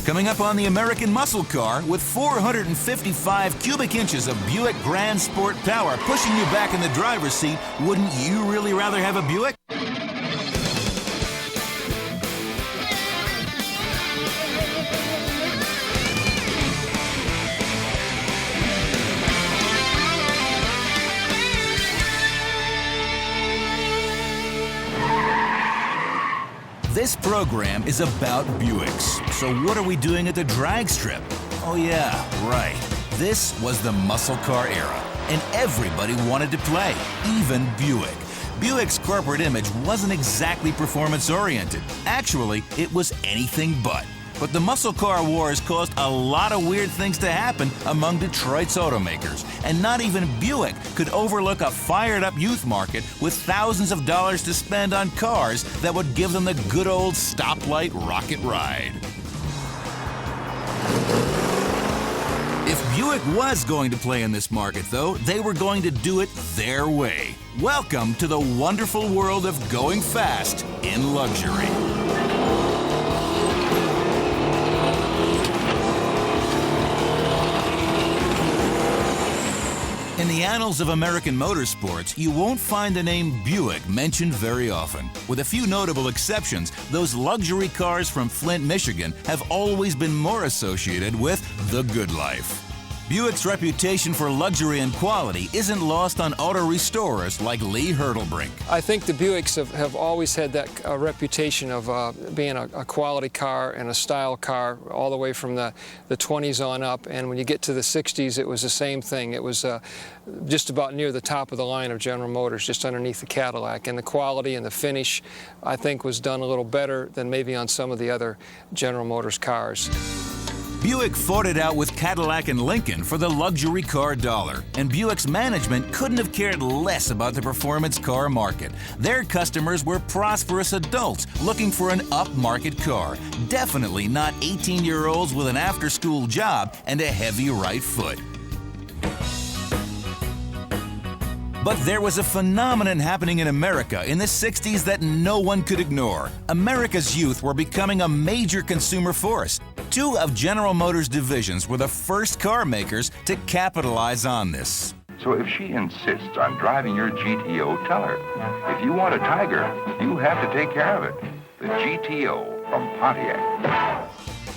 Coming up on the American Muscle Car, with 455 cubic inches of Buick Grand Sport power pushing you back in the driver's seat, wouldn't you really rather have a Buick? This program is about Buicks. So what are we doing at the drag strip? Oh yeah, right. This was the muscle car era, and everybody wanted to play, even Buick. Buick's corporate image wasn't exactly performance-oriented. Actually, it was anything but. But the muscle car wars caused a lot of weird things to happen among Detroit's automakers, and not even Buick could overlook a fired-up youth market with thousands of dollars to spend on cars that would give them the good old stoplight rocket ride. If Buick was going to play in this market, though, they were going to do it their way. Welcome to the wonderful world of going fast in luxury. In the annals of American motorsports, you won't find the name Buick mentioned very often. With a few notable exceptions, those luxury cars from Flint, Michigan have always been more associated with the good life. Buick's reputation for luxury and quality isn't lost on auto restorers like Lee Hurtlebrink. I think the Buicks have always had that reputation of being a quality car and a style car all the way from the 20s on up. And when you get to the 60s, it was the same thing. It was just about near the top of the line of General Motors, just underneath the Cadillac. And the quality and the finish, I think, was done a little better than maybe on some of the other General Motors cars. Buick fought it out with Cadillac and Lincoln for the luxury car dollar, and Buick's management couldn't have cared less about the performance car market. Their customers were prosperous adults looking for an upmarket car, definitely not 18-year-olds with an after-school job and a heavy right foot. But there was a phenomenon happening in America in the 60s that no one could ignore. America's youth were becoming a major consumer force. Two of General Motors' divisions were the first car makers to capitalize on this. So if she insists on driving your GTO, tell her, if you want a Tiger, you have to take care of it. The GTO from Pontiac.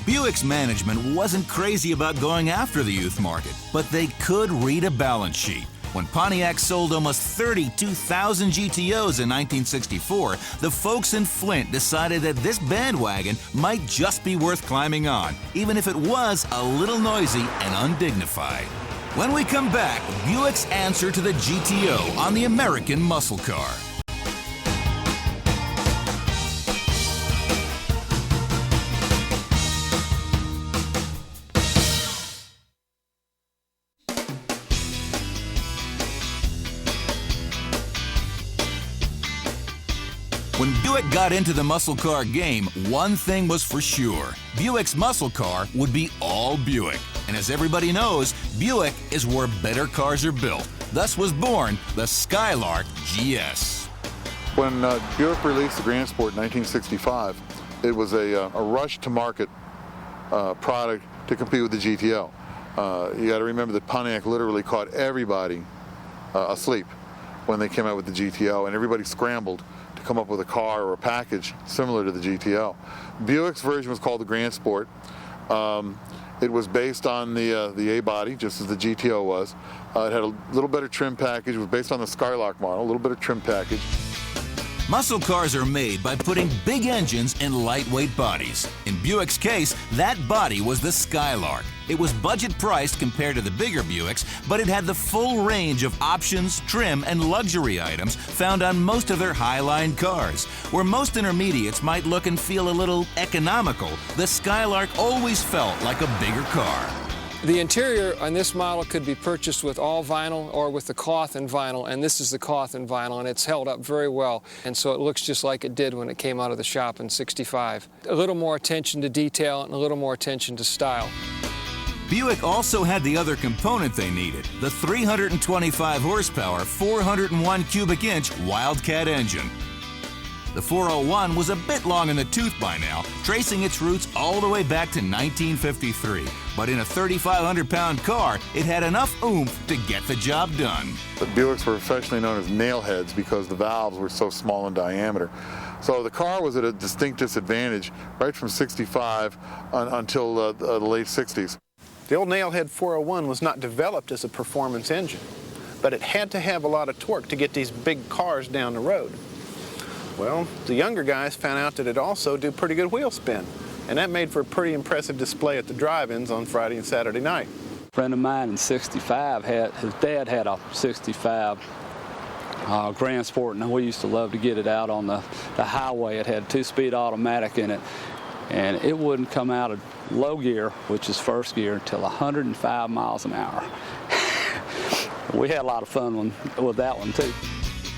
Buick's management wasn't crazy about going after the youth market, but they could read a balance sheet. When Pontiac sold almost 32,000 GTOs in 1964, the folks in Flint decided that this bandwagon might just be worth climbing on, even if it was a little noisy and undignified. When we come back, Buick's answer to the GTO on the American muscle car. When Buick got into the muscle car game, one thing was for sure. Buick's muscle car would be all Buick. And as everybody knows, Buick is where better cars are built. Thus was born the Skylark GS. When Buick released the Grand Sport in 1965, it was a rush to market product to compete with the GTO. You got to remember that Pontiac literally caught everybody asleep when they came out with the GTO, and everybody scrambled to come up with a car or a package similar to the GTO. Buick's version was called the Grand Sport. It was based on the A-body, just as the GTO was. It had a little better trim package. It was based on the Skylark model, a little better trim package. Muscle cars are made by putting big engines in lightweight bodies. In Buick's case, that body was the Skylark. It was budget priced compared to the bigger Buicks, but it had the full range of options, trim, and luxury items found on most of their Highline cars. Where most intermediates might look and feel a little economical, the Skylark always felt like a bigger car. The interior on this model could be purchased with all vinyl or with the cloth and vinyl, and this is the cloth and vinyl, and it's held up very well, and so it looks just like it did when it came out of the shop in '65. A little more attention to detail and a little more attention to style. Buick also had the other component they needed, the 325 horsepower, 401 cubic inch Wildcat engine. The 401 was a bit long in the tooth by now, tracing its roots all the way back to 1953. But in a 3,500-pound car, it had enough oomph to get the job done. The Buicks were affectionately known as nail heads because the valves were so small in diameter. So the car was at a distinct disadvantage right from 65 until the late 60s. The old nailhead 401 was not developed as a performance engine, but it had to have a lot of torque to get these big cars down the road. Well, the younger guys found out that it also did pretty good wheel spin, and that made for a pretty impressive display at the drive-ins on Friday and Saturday night. A friend of mine in 65 his dad had a 65 Grand Sport, and we used to love to get it out on the highway. It had a 2-speed automatic in it, and it wouldn't come out of low gear, which is first gear, until 105 miles an hour. We had a lot of fun with that one too.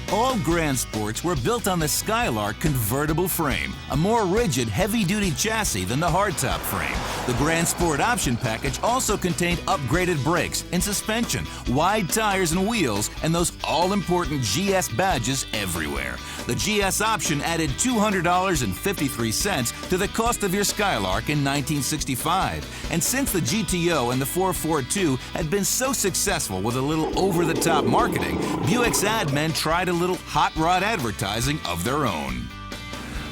All Grand Sports were built on the Skylark convertible frame, a more rigid, heavy-duty chassis than the hardtop frame. The Grand Sport option package also contained upgraded brakes and suspension, wide tires and wheels, and those all-important GS badges everywhere. The GS option added $200.53 to the cost of your Skylark in 1965. And since the GTO and the 442 had been so successful with a little over-the-top marketing, Buick's ad men tried a little hot rod advertising of their own.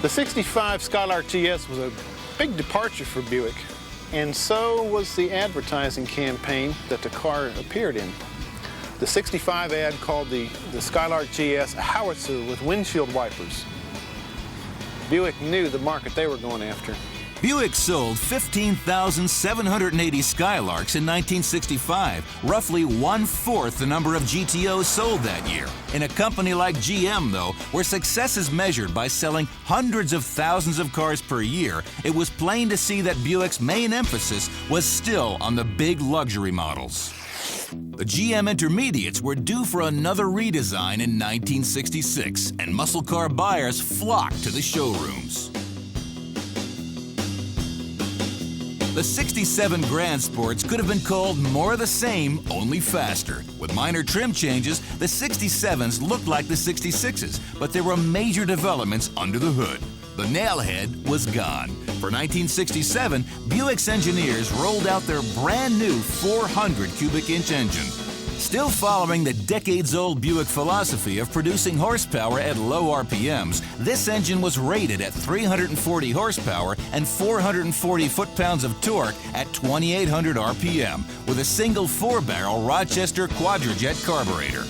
The 65 Skylark GS was a big departure for Buick, and so was the advertising campaign that the car appeared in. The 65 ad called the Skylark GS a howitzer with windshield wipers. Buick knew the market they were going after. Buick sold 15,780 Skylarks in 1965, roughly 1/4 the number of GTOs sold that year. In a company like GM, though, where success is measured by selling hundreds of thousands of cars per year, it was plain to see that Buick's main emphasis was still on the big luxury models. The GM Intermediates were due for another redesign in 1966, and muscle car buyers flocked to the showrooms. The 67 Grand Sports could have been called more of the same, only faster. With minor trim changes, the 67s looked like the 66s, but there were major developments under the hood. The nailhead was gone. For 1967, Buick's engineers rolled out their brand new 400 cubic inch engine. Still following the decades-old Buick philosophy of producing horsepower at low RPMs, this engine was rated at 340 horsepower and 440 foot-pounds of torque at 2,800 RPM with a single 4-barrel Rochester Quadrajet carburetor.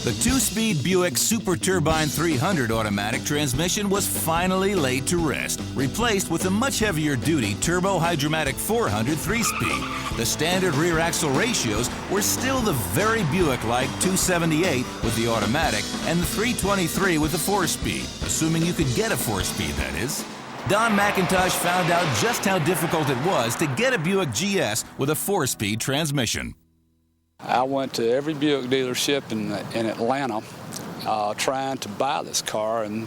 The 2-speed Buick Super Turbine 300 automatic transmission was finally laid to rest, replaced with a much heavier-duty Turbo Hydromatic 400 3-speed. The standard rear axle ratios were still the very Buick-like 278 with the automatic and the 323 with the 4-speed, assuming you could get a 4-speed, that is. Don McIntosh found out just how difficult it was to get a Buick GS with a 4-speed transmission. I went to every Buick dealership in Atlanta trying to buy this car, and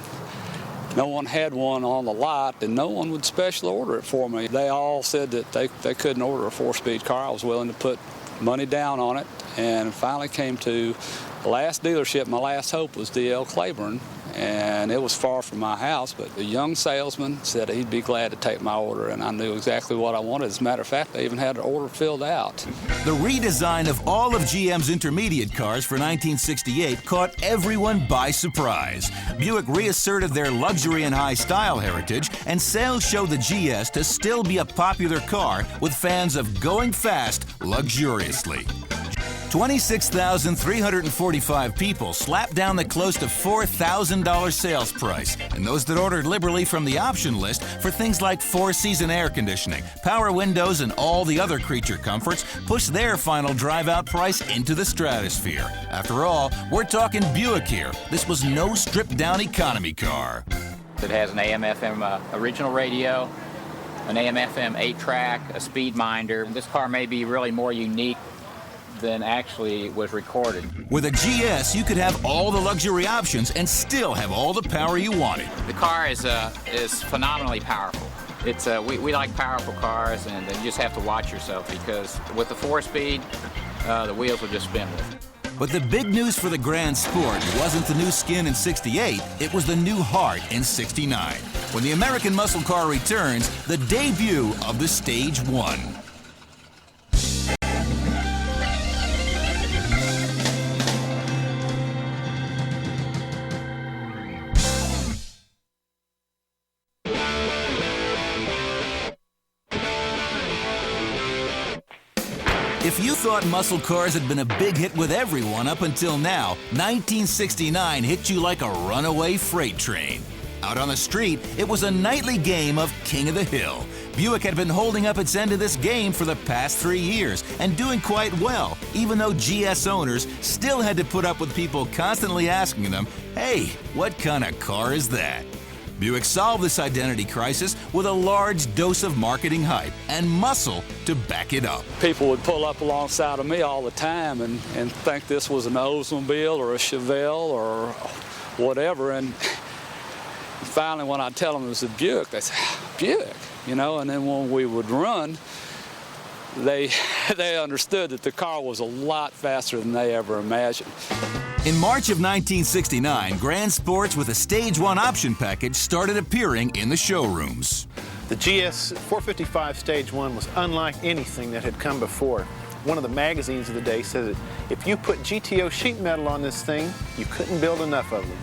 no one had one on the lot, and no one would special order it for me. They all said that they couldn't order a 4-speed car. I was willing to put money down on it, and finally came to the last dealership. My last hope was D.L. Claiborne, and it was far from my house, but the young salesman said he'd be glad to take my order, and I knew exactly what I wanted. As a matter of fact, I even had an order filled out. The redesign of all of GM's intermediate cars for 1968 caught everyone by surprise. Buick reasserted their luxury and high style heritage, and sales showed the GS to still be a popular car with fans of going fast luxuriously. 26,345 people slapped down the close to $4,000 sales price, and those that ordered liberally from the option list for things like 4-season air conditioning, power windows, and all the other creature comforts pushed their final drive-out price into the stratosphere. After all, we're talking Buick here. This was no stripped-down economy car. It has an AM/FM original radio, an AM/FM 8-track, a speed minder. This car may be really more unique than actually was recorded. With a GS, you could have all the luxury options and still have all the power you wanted. The car is phenomenally powerful. It's we like powerful cars, and you just have to watch yourself, because with the 4-speed, the wheels will just spin with it. But the big news for the Grand Sport wasn't the new skin in '68, it was the new heart in '69, when the American muscle car returns, the debut of the Stage 1. If you thought muscle cars had been a big hit with everyone up until now, 1969 hit you like a runaway freight train. Out on the street, it was a nightly game of King of the Hill. Buick had been holding up its end of this game for the past 3 years and doing quite well, even though GS owners still had to put up with people constantly asking them, "Hey, what kind of car is that?" Buick solved this identity crisis with a large dose of marketing hype and muscle to back it up. People would pull up alongside of me all the time and think this was an Oldsmobile or a Chevelle or whatever. And finally, when I tell them it was a Buick, they say, "Buick," you know. And then when we would run, they understood that the car was a lot faster than they ever imagined. In March of 1969, Grand Sports with a Stage 1 option package started appearing in the showrooms. The GS 455 Stage 1 was unlike anything that had come before. One of the magazines of the day said that if you put GTO sheet metal on this thing, you couldn't build enough of them.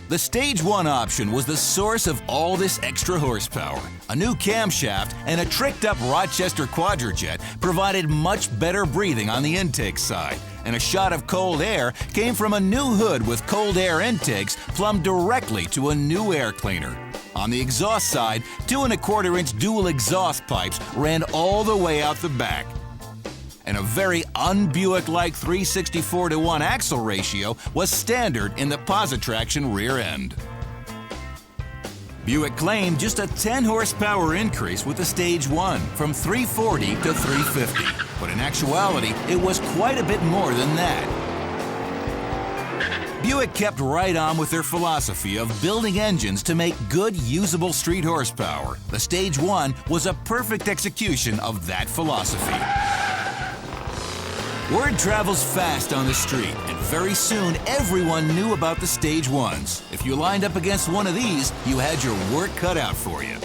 The Stage 1 option was the source of all this extra horsepower. A new camshaft and a tricked-up Rochester Quadrajet provided much better breathing on the intake side, and a shot of cold air came from a new hood with cold air intakes plumbed directly to a new air cleaner. On the exhaust side, 2 1/4-inch dual exhaust pipes ran all the way out the back. And a very un-Buick-like 364-to-1 axle ratio was standard in the Positraction rear end. Buick claimed just a 10-horsepower increase with the Stage 1, from 340 to 350. But in actuality, it was quite a bit more than that. Buick kept right on with their philosophy of building engines to make good, usable street horsepower. The Stage 1 was a perfect execution of that philosophy. Word travels fast on the street, and very soon everyone knew about the Stage 1s. If you lined up against one of these, you had your work cut out for you.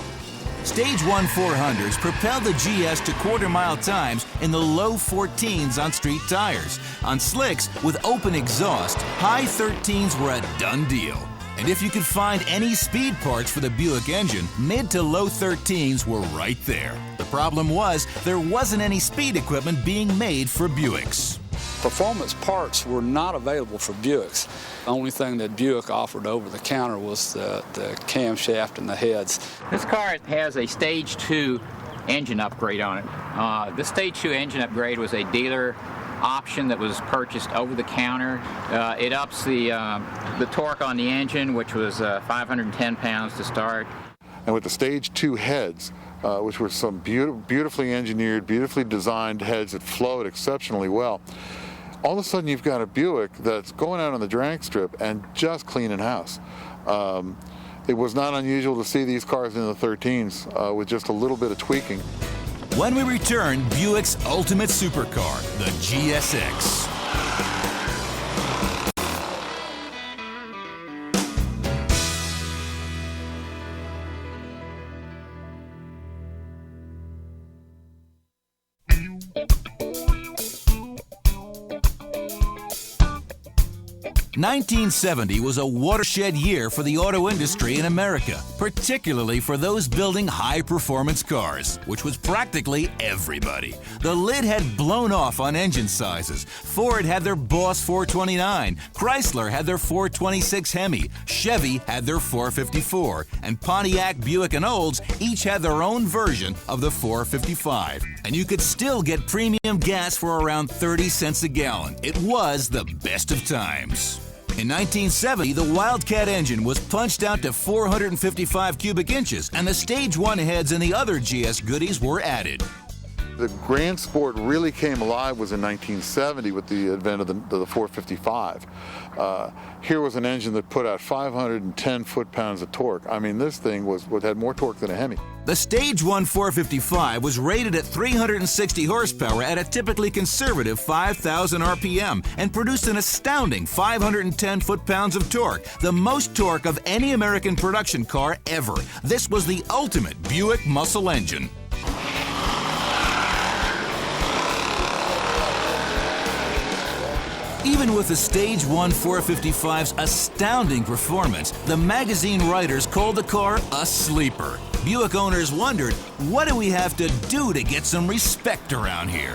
Stage 1 400s propelled the GS to quarter-mile times in the low 14s on street tires. On slicks with open exhaust, high 13s were a done deal. And if you could find any speed parts for the Buick engine, mid to low 13s were right there. The problem was there wasn't any speed equipment being made for Buicks. Performance parts were not available for Buicks. The only thing that Buick offered over the counter was the camshaft and the heads. This car has a Stage 2 engine upgrade on it. This Stage 2 engine upgrade was a dealer option that was purchased over the counter. It ups the torque on the engine, which was 510 pounds to start. And with the Stage 2 heads, which were some beautifully engineered, beautifully designed heads that flowed exceptionally well, all of a sudden you've got a Buick that's going out on the drag strip and just cleaning house. It was not unusual to see these cars in the 13s with just a little bit of tweaking. When we return, Buick's ultimate supercar, the GSX. 1970 was a watershed year for the auto industry in America, particularly for those building high-performance cars, which was practically everybody. The lid had blown off on engine sizes. Ford had their Boss 429, Chrysler had their 426 Hemi, Chevy had their 454, and Pontiac, Buick, and Olds each had their own version of the 455. And you could still get premium gas for around 30 cents a gallon. It was the best of times. In 1970, the Wildcat engine was punched out to 455 cubic inches, and the Stage 1 heads and the other GS goodies were added. The Grand Sport really came alive was in 1970 with the advent of the 455. Here was an engine that put out 510 foot-pounds of torque. I mean, this thing had more torque than a Hemi. The Stage 1 455 was rated at 360 horsepower at a typically conservative 5,000 RPM and produced an astounding 510 foot-pounds of torque, the most torque of any American production car ever. This was the ultimate Buick muscle engine. Even with the Stage 1 455's astounding performance, the magazine writers called the car a sleeper. Buick owners wondered, what do we have to do to get some respect around here?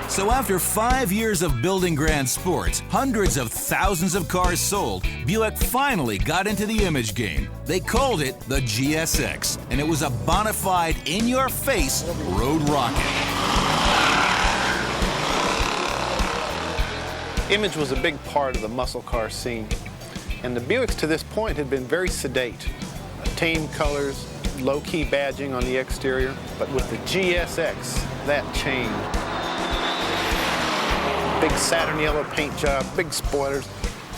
So after 5 years of building Grand Sports, hundreds of thousands of cars sold, Buick finally got into the image game. They called it the GSX, and it was a bona fide, in-your-face road rocket. Image was a big part of the muscle car scene, and the Buicks to this point had been very sedate. Tame colors, low-key badging on the exterior, but with the GSX, that changed. Big Saturn yellow paint job, big spoilers,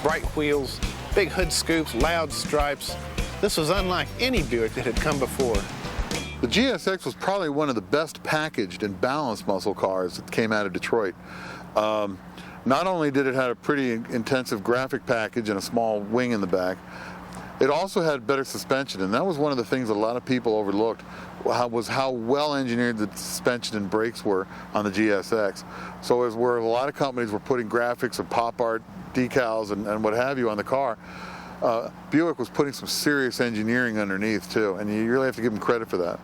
bright wheels, big hood scoops, loud stripes. This was unlike any Buick that had come before. The GSX was probably one of the best packaged and balanced muscle cars that came out of Detroit. Not only did it have a pretty intensive graphic package and a small wing in the back, it also had better suspension, and that was one of the things that a lot of people overlooked, was how well engineered the suspension and brakes were on the GSX. So as where a lot of companies were putting graphics and pop art decals and what have you on the car, Buick was putting some serious engineering underneath too, and you really have to give them credit for that.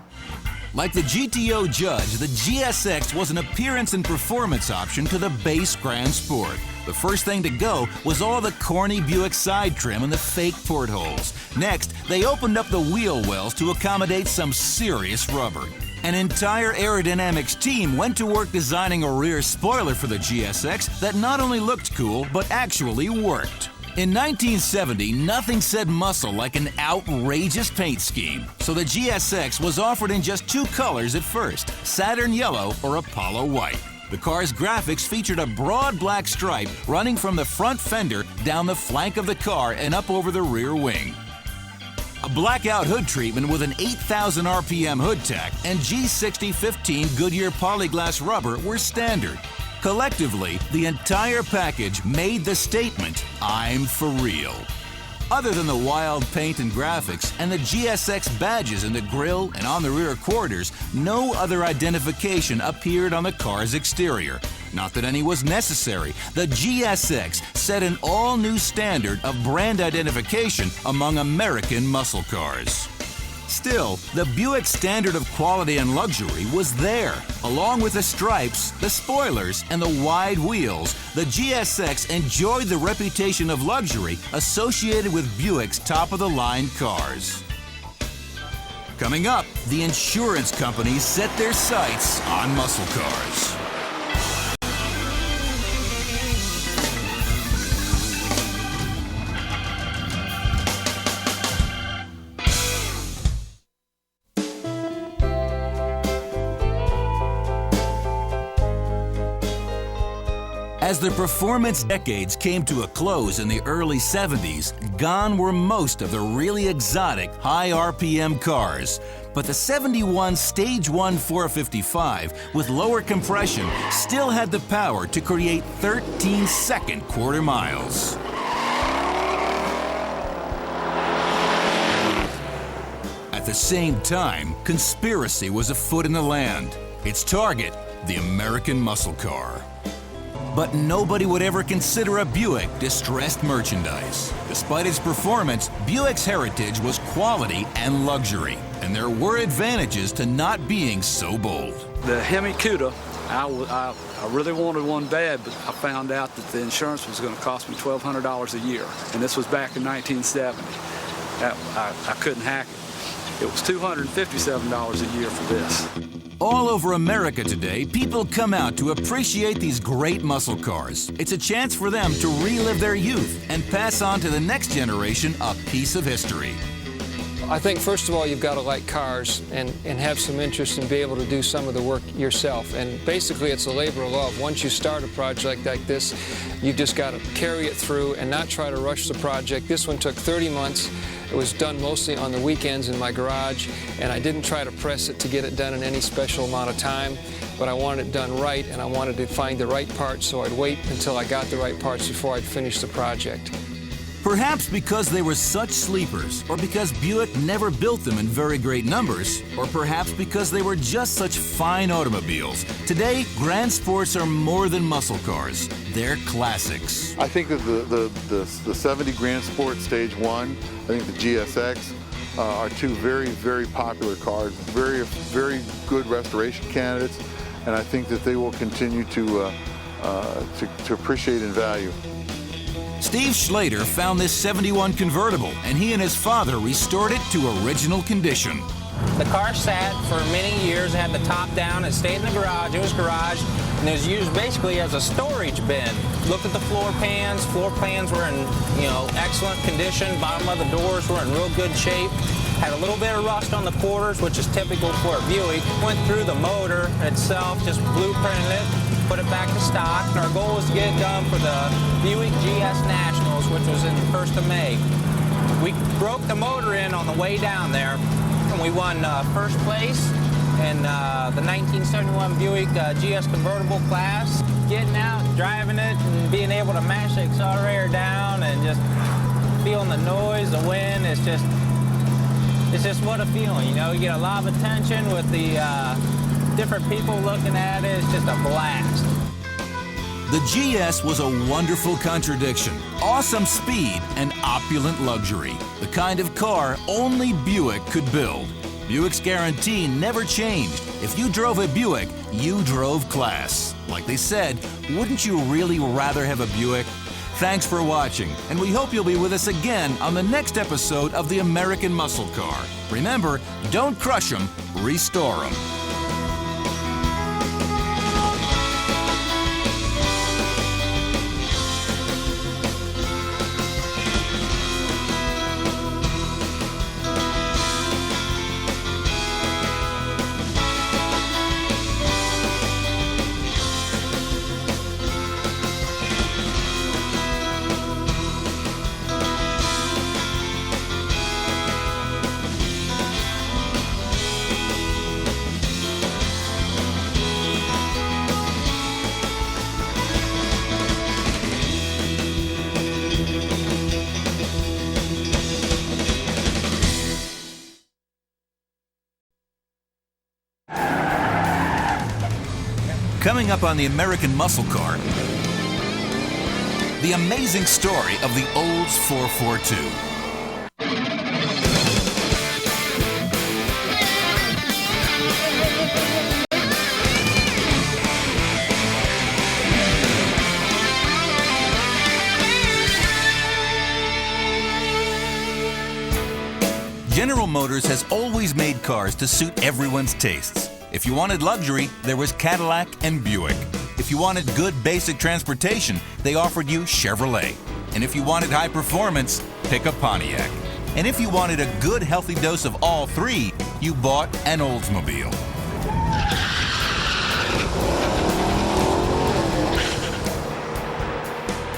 Like the GTO Judge, the GSX was an appearance and performance option to the base Grand Sport. The first thing to go was all the corny Buick side trim and the fake portholes. Next, they opened up the wheel wells to accommodate some serious rubber. An entire aerodynamics team went to work designing a rear spoiler for the GSX that not only looked cool, but actually worked. In 1970, nothing said muscle like an outrageous paint scheme, so the GSX was offered in just two colors at first, Saturn Yellow or Apollo White. The car's graphics featured a broad black stripe running from the front fender down the flank of the car and up over the rear wing. A blackout hood treatment with an 8,000 RPM hood tack and G6015 Goodyear polyglass rubber were standard. Collectively, the entire package made the statement, "I'm for real." Other than the wild paint and graphics and the GSX badges in the grille and on the rear quarters, no other identification appeared on the car's exterior. Not that any was necessary. The GSX set an all-new standard of brand identification among American muscle cars. Still, the Buick standard of quality and luxury was there. Along with the stripes, the spoilers, and the wide wheels, the GSX enjoyed the reputation of luxury associated with Buick's top-of-the-line cars. Coming up, the insurance companies set their sights on muscle cars. As the performance decades came to a close in the early 70s, gone were most of the really exotic high RPM cars. But the 71 Stage 1 455 with lower compression still had the power to create 13-second quarter miles. At the same time, conspiracy was afoot in the land. Its target, the American muscle car. But nobody would ever consider a Buick distressed merchandise. Despite its performance, Buick's heritage was quality and luxury, and there were advantages to not being so bold. The Hemi Cuda, I really wanted one bad, but I found out that the insurance was going to cost me $1,200 a year, and this was back in 1970. I couldn't hack it. It was $257 a year for this. All over America today, people come out to appreciate these great muscle cars. It's a chance for them to relive their youth and pass on to the next generation a piece of history. I think first of all you've got to like cars and have some interest and be able to do some of the work yourself. And basically it's a labor of love. Once you start a project like this, you've just got to carry it through and not try to rush the project. This one took 30 months. It was done mostly on the weekends in my garage, and I didn't try to press it to get it done in any special amount of time, but I wanted it done right, and I wanted to find the right parts, so I'd wait until I got the right parts before I'd finish the project. Perhaps because they were such sleepers, or because Buick never built them in very great numbers, or perhaps because they were just such fine automobiles. Today, Grand Sports are more than muscle cars. They're classics. I think that the 70 Grand Sport Stage 1, I think the GSX, are two very, very popular cars, very, very good restoration candidates, and I think that they will continue to appreciate in value. Steve Schlater found this 71 convertible, and he and his father restored it to original condition. The car sat for many years. It had the top down. It stayed in the garage. It was garage, and it was used basically as a storage bin. Looked at the floor pans. Floor pans were in, excellent condition. Bottom of the doors were in real good shape. Had a little bit of rust on the quarters, which is typical for a Buick. Went through the motor itself, just blueprinted it, put it back to stock, and our goal was to get it done for the Buick GS Nationals, which was in the 1st of May. We broke the motor in on the way down there, and we won first place in the 1971 Buick GS convertible class. Getting out, driving it, and being able to mash the accelerator down and just feeling the noise, the wind, it's just what a feeling, You get a lot of attention with the different people looking at it. It's just a blast. The GS was a wonderful contradiction. Awesome speed and opulent luxury. The kind of car only Buick could build. Buick's guarantee never changed. If you drove a Buick, you drove class. Like they said, wouldn't you really rather have a Buick? Thanks for watching, and we hope you'll be with us again on the next episode of the American Muscle Car. Remember, don't crush them, restore them. Coming up on the American Muscle Car, the amazing story of the Olds 442. General Motors has always made cars to suit everyone's tastes. If you wanted luxury, there was Cadillac and Buick. If you wanted good basic transportation, they offered you Chevrolet. And if you wanted high performance, pick a Pontiac. And if you wanted a good healthy dose of all three, you bought an Oldsmobile.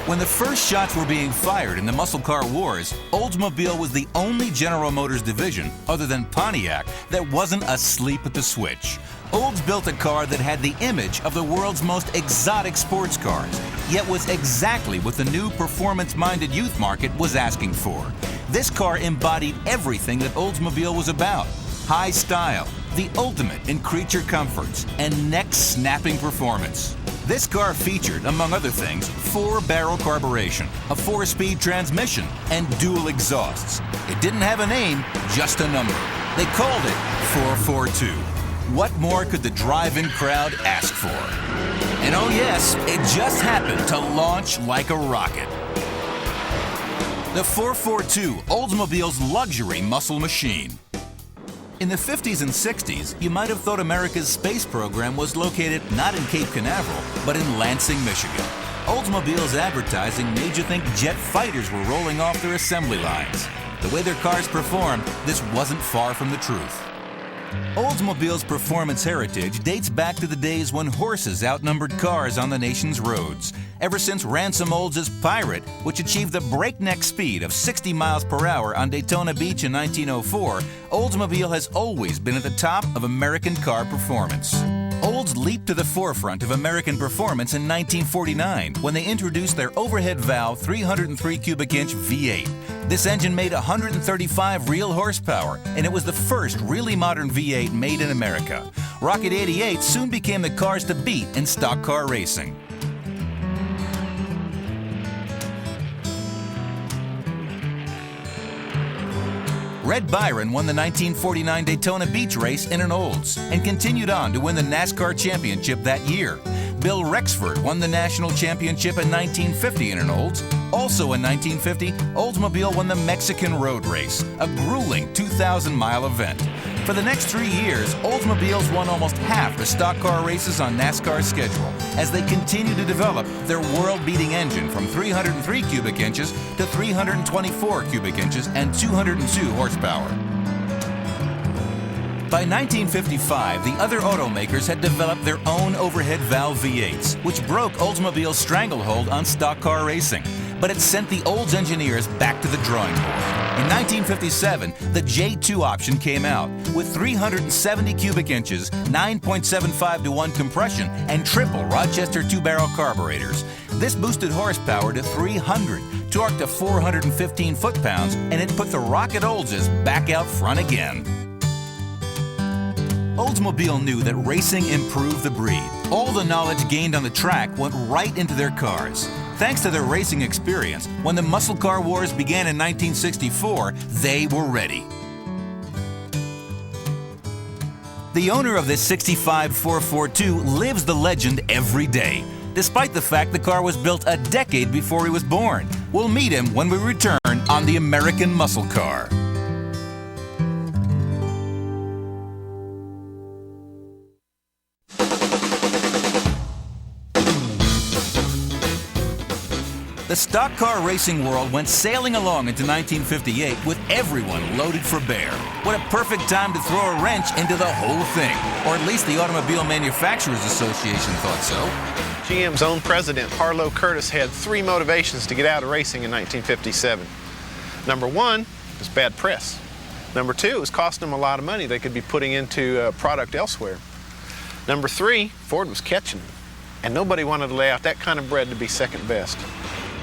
When the first shots were being fired in the muscle car wars, Oldsmobile was the only General Motors division, other than Pontiac, that wasn't asleep at the switch. Olds built a car that had the image of the world's most exotic sports cars, yet was exactly what the new performance-minded youth market was asking for. This car embodied everything that Oldsmobile was about. High style, the ultimate in creature comforts, and neck-snapping performance. This car featured, among other things, 4-barrel carburation, a 4-speed transmission, and dual exhausts. It didn't have a name, just a number. They called it 442. What more could the drive-in crowd ask for? And oh yes, it just happened to launch like a rocket. The 442, Oldsmobile's luxury muscle machine. In the 50s and 60s, you might have thought America's space program was located not in Cape Canaveral, but in Lansing, Michigan. Oldsmobile's advertising made you think jet fighters were rolling off their assembly lines. the way their cars performed, this wasn't far from the truth. Oldsmobile's performance heritage dates back to the days when horses outnumbered cars on the nation's roads. Ever since Ransom Olds' Pirate, which achieved a breakneck speed of 60 miles per hour on Daytona Beach in 1904, Oldsmobile has always been at the top of American car performance. Olds leaped to the forefront of American performance in 1949 when they introduced their overhead valve 303 cubic inch V8. This engine made 135 real horsepower, and it was the first really modern V8 made in America. Rocket 88 soon became the cars to beat in stock car racing. Red Byron won the 1949 Daytona Beach race in an Olds and continued on to win the NASCAR championship that year. Bill Rexford won the national championship in 1950 in an Olds. Also in 1950, Oldsmobile won the Mexican Road Race, a grueling 2,000-mile event. For the next 3 years, Oldsmobiles won almost half the stock car races on NASCAR's schedule as they continue to develop their world-beating engine from 303 cubic inches to 324 cubic inches and 202 horsepower. By 1955, the other automakers had developed their own overhead valve V8s, which broke Oldsmobile's stranglehold on stock car racing. But it sent the Olds engineers back to the drawing board. In 1957, the J2 option came out with 370 cubic inches, 9.75 to 1 compression, and triple Rochester 2-barrel carburetors. This boosted horsepower to 300, torque to 415 foot-pounds, and it put the Rocket Oldses back out front again. Oldsmobile knew that racing improved the breed. All the knowledge gained on the track went right into their cars. Thanks to their racing experience, when the muscle car wars began in 1964, they were ready. The owner of this 65 442 lives the legend every day, despite the fact the car was built a decade before he was born. We'll meet him when we return on the American Muscle Car. The stock car racing world went sailing along into 1958 with everyone loaded for bear. What a perfect time to throw a wrench into the whole thing. Or at least the Automobile Manufacturers Association thought so. GM's own president, Harlow Curtis, had 3 motivations to get out of racing in 1957. Number 1 was bad press. Number 2, it was costing them a lot of money they could be putting into a product elsewhere. Number 3, Ford was catching them, and nobody wanted to lay out that kind of bread to be second best.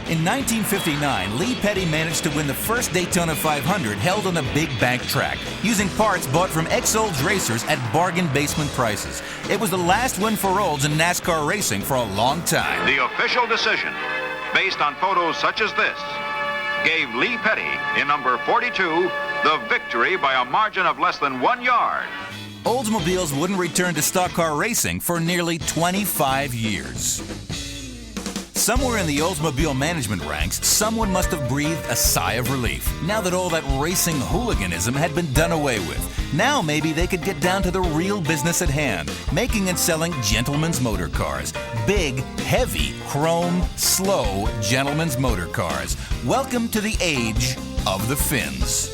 In 1959, Lee Petty managed to win the first Daytona 500 held on a big bank track, using parts bought from ex-Olds racers at bargain basement prices. It was the last win for Olds in NASCAR racing for a long time. The official decision, based on photos such as this, gave Lee Petty, in number 42, the victory by a margin of less than 1 yard. Oldsmobiles wouldn't return to stock car racing for nearly 25 years. Somewhere in the Oldsmobile management ranks, someone must have breathed a sigh of relief, now that all that racing hooliganism had been done away with. Now maybe they could get down to the real business at hand, making and selling gentlemen's motor cars. Big, heavy, chrome, slow gentlemen's motor cars. Welcome to the age of the fins.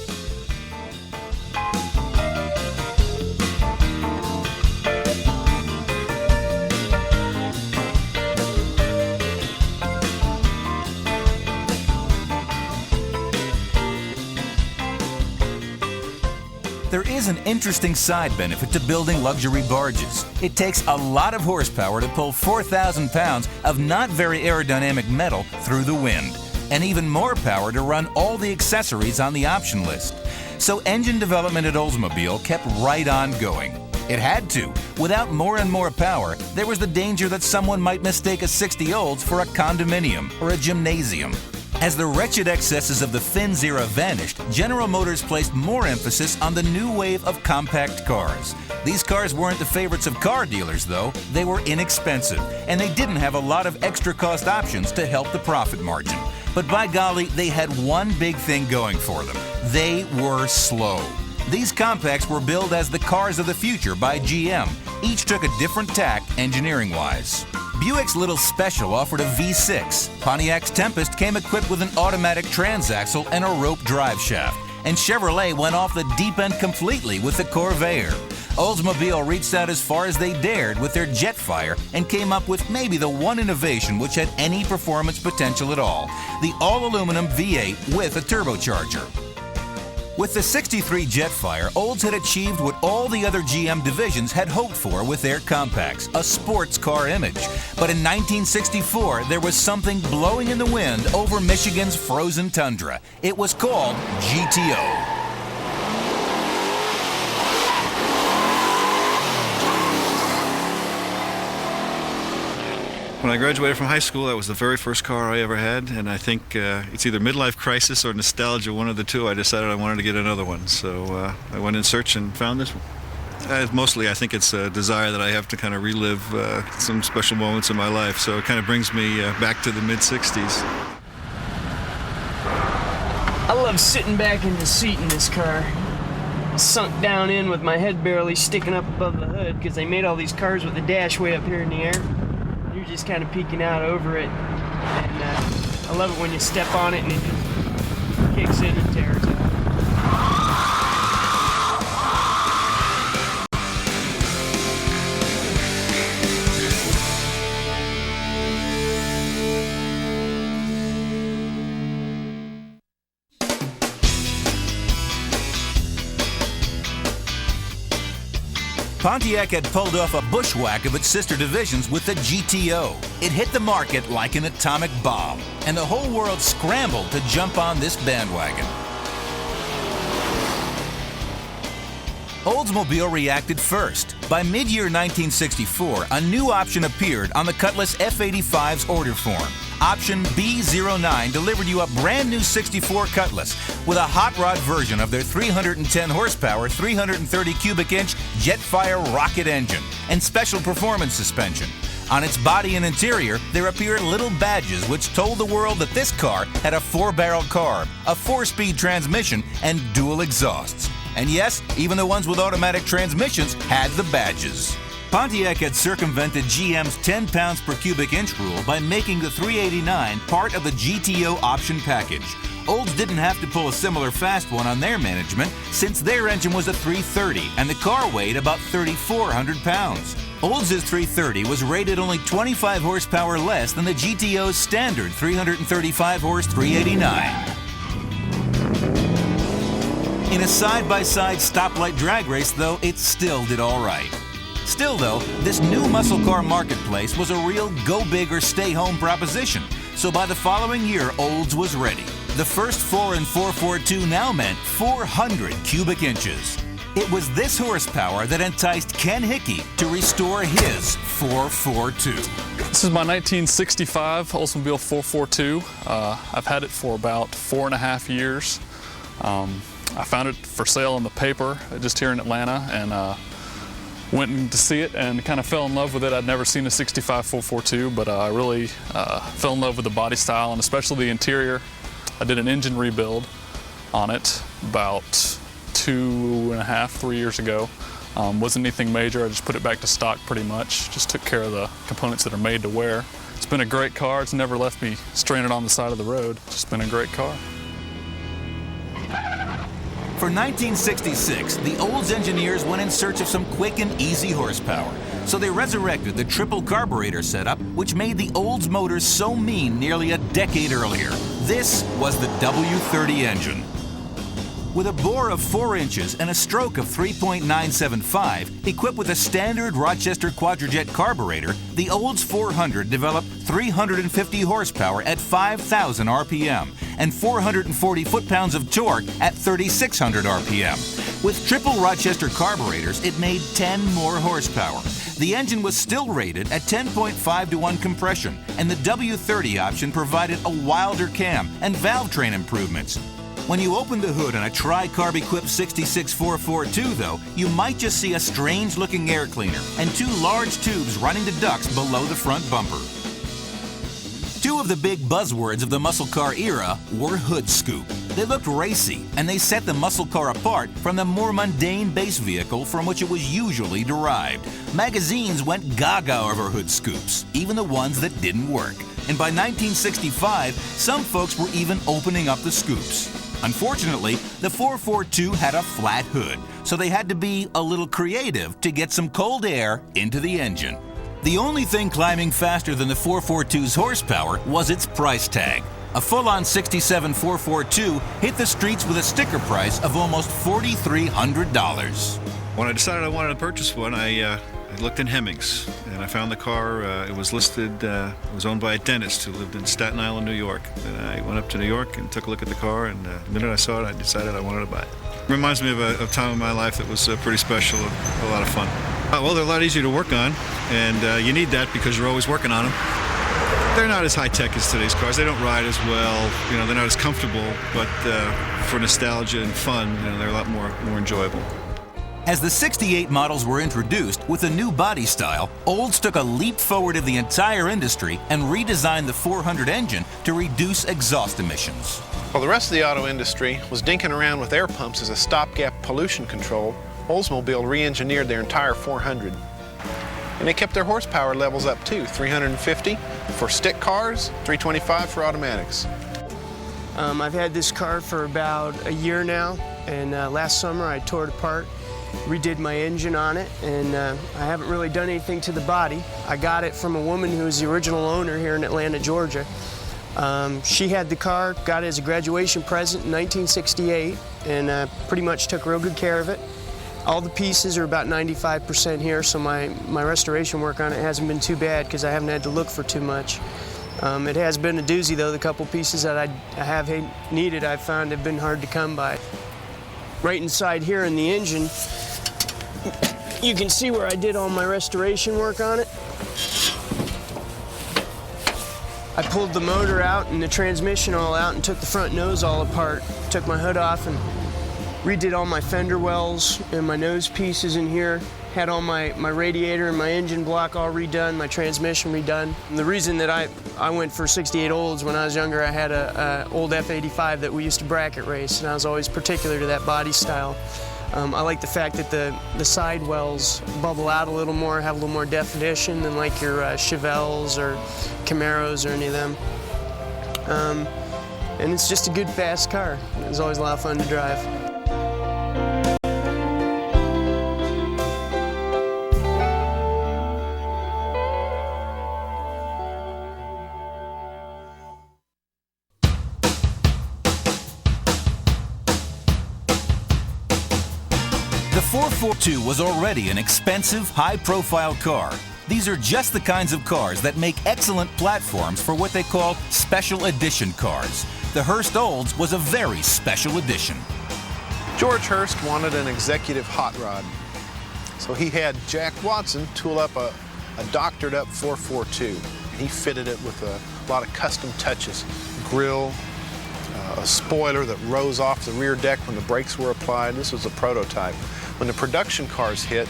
There is an interesting side benefit to building luxury barges. It takes a lot of horsepower to pull 4,000 pounds of not very aerodynamic metal through the wind, and even more power to run all the accessories on the option list. So engine development at Oldsmobile kept right on going. It had to. Without more and more power, there was the danger that someone might mistake a 60 Olds for a condominium or a gymnasium. As the wretched excesses of the fins era vanished, General Motors placed more emphasis on the new wave of compact cars. These cars weren't the favorites of car dealers, though. They were inexpensive, and they didn't have a lot of extra cost options to help the profit margin. But by golly, they had one big thing going for them. They were slow. These compacts were billed as the cars of the future by GM. Each took a different tack engineering-wise. Buick's Little Special offered a V6. Pontiac's Tempest came equipped with an automatic transaxle and a rope drive shaft. and Chevrolet went off the deep end completely with the Corvair. Oldsmobile reached out as far as they dared with their Jetfire and came up with maybe the one innovation which had any performance potential at all, the all-aluminum V8 with a turbocharger. With the 63 Jetfire, Olds had achieved what all the other GM divisions had hoped for with their compacts, a sports car image. But in 1964, there was something blowing in the wind over Michigan's frozen tundra. It was called GTO. When I graduated from high school, that was the very first car I ever had, and I think it's either midlife crisis or nostalgia, one of the two. I decided I wanted to get another one, so I went in search and found this one. Mostly, I think it's a desire that I have to kind of relive some special moments in my life, so it kind of brings me back to the mid-'60s. I love sitting back in the seat in this car, sunk down in with my head barely sticking up above the hood, because they made all these cars with the dash way up here in the air. You're just kind of peeking out over it, and I love it when you step on it and it just kicks in and tears out. Pontiac had pulled off a bushwhack of its sister divisions with the GTO. It hit the market like an atomic bomb, and the whole world scrambled to jump on this bandwagon. Oldsmobile reacted first. By mid-year 1964, a new option appeared on the Cutlass F85's order form. Option B09 delivered you a brand new 64 Cutlass with a hot rod version of their 310 horsepower, 330 cubic inch Jetfire rocket engine and special performance suspension. On its body and interior, there appeared little badges which told the world that this car had a 4-barrel carb, a 4-speed transmission, and dual exhausts. And yes, even the ones with automatic transmissions had the badges. Pontiac had circumvented GM's 10 pounds per cubic inch rule by making the 389 part of the GTO option package. Olds didn't have to pull a similar fast one on their management since their engine was a 330 and the car weighed about 3,400 pounds. Olds' 330 was rated only 25 horsepower less than the GTO's standard 335 horse 389. In a side-by-side stoplight drag race, though, it still did all right. Still, though, this new muscle car marketplace was a real go big or stay home proposition. So by the following year, Olds was ready. The first 4 and 442 now meant 400 cubic inches. It was this horsepower that enticed Ken Hickey to restore his 442. This is my 1965 Oldsmobile 442. I've had it for about 4.5 years. I found it for sale in the paper just here in Atlanta and went in to see it and kind of fell in love with it. I'd never seen a 65 442, but I really fell in love with the body style and especially the interior. I did an engine rebuild on it about 2.5, 3 years ago. Wasn't anything major, I just put it back to stock pretty much. Just took care of the components that are made to wear. It's been a great car, it's never left me stranded on the side of the road. It's just been a great car. For 1966, the Olds engineers went in search of some quick and easy horsepower. So they resurrected the triple carburetor setup, which made the Olds motors so mean nearly a decade earlier. This was the W30 engine. With a bore of 4 inches and a stroke of 3.975, equipped with a standard Rochester Quadrajet carburetor, the Olds 400 developed 350 horsepower at 5,000 RPM and 440 foot-pounds of torque at 3,600 RPM. With triple Rochester carburetors, it made 10 more horsepower. The engine was still rated at 10.5-to-1 compression, and the W30 option provided a wilder cam and valve train improvements. When you open the hood on a tri-carb-equipped 66 442, though, you might just see a strange-looking air cleaner and 2 large tubes running to ducts below the front bumper. 2 of the big buzzwords of the muscle car era were hood scoop. They looked racy, and they set the muscle car apart from the more mundane base vehicle from which it was usually derived. Magazines went gaga over hood scoops, even the ones that didn't work. And by 1965, some folks were even opening up the scoops. Unfortunately, the 442 had a flat hood, so they had to be a little creative to get some cold air into the engine. The only thing climbing faster than the 442's horsepower was its price tag. A full-on 67 442 hit the streets with a sticker price of almost $4,300. When I decided I wanted to purchase one, I looked in Hemmings, and I found the car. It was listed, it was owned by a dentist who lived in Staten Island, New York. And I went up to New York and took a look at the car, and the minute I saw it, I decided I wanted to buy it. It reminds me of a time in my life that was pretty special, a lot of fun. Well, they're a lot easier to work on, and you need that because you're always working on them. They're not as high-tech as today's cars. They don't ride as well. You know, they're not as comfortable, but for nostalgia and fun, you know, they're a lot more enjoyable. As the 68 models were introduced with a new body style, Olds took a leap forward in the entire industry and redesigned the 400 engine to reduce exhaust emissions. While the rest of the auto industry was dinking around with air pumps as a stopgap pollution control, Oldsmobile re-engineered their entire 400. And they kept their horsepower levels up too, 350 for stick cars, 325 for automatics. I've had this car for about a year now, and last summer I tore it apart, redid my engine on it, and I haven't really done anything to the body. I got it from a woman who was the original owner here in Atlanta, Georgia. She had the car, got it as a graduation present in 1968, and pretty much took real good care of it. All the pieces are about 95% here, so my restoration work on it hasn't been too bad because I haven't had to look for too much. It has been a doozy though. The couple pieces that I have needed, I've found have been hard to come by. Right inside here in the engine, you can see where I did all my restoration work on it. I pulled the motor out and the transmission all out and took the front nose all apart. Took my hood off and redid all my fender wells and my nose pieces in here. Had all my radiator and my engine block all redone, my transmission redone. And the reason that I went for 68 Olds, when I was younger, I had a old F85 that we used to bracket race, and I was always particular to that body style. I like the fact that the side wells bubble out a little more, have a little more definition than like your Chevelles or Camaros or any of them. And it's just a good, fast car. It was always a lot of fun to drive. The 442 was already an expensive, high-profile car. These are just the kinds of cars that make excellent platforms for what they call special edition cars. The Hurst Olds was a very special edition. George Hurst wanted an executive hot rod, so he had Jack Watson tool up a doctored-up 442. He fitted it with a lot of custom touches, grill, a spoiler that rose off the rear deck when the brakes were applied. This was a prototype. When the production cars hit,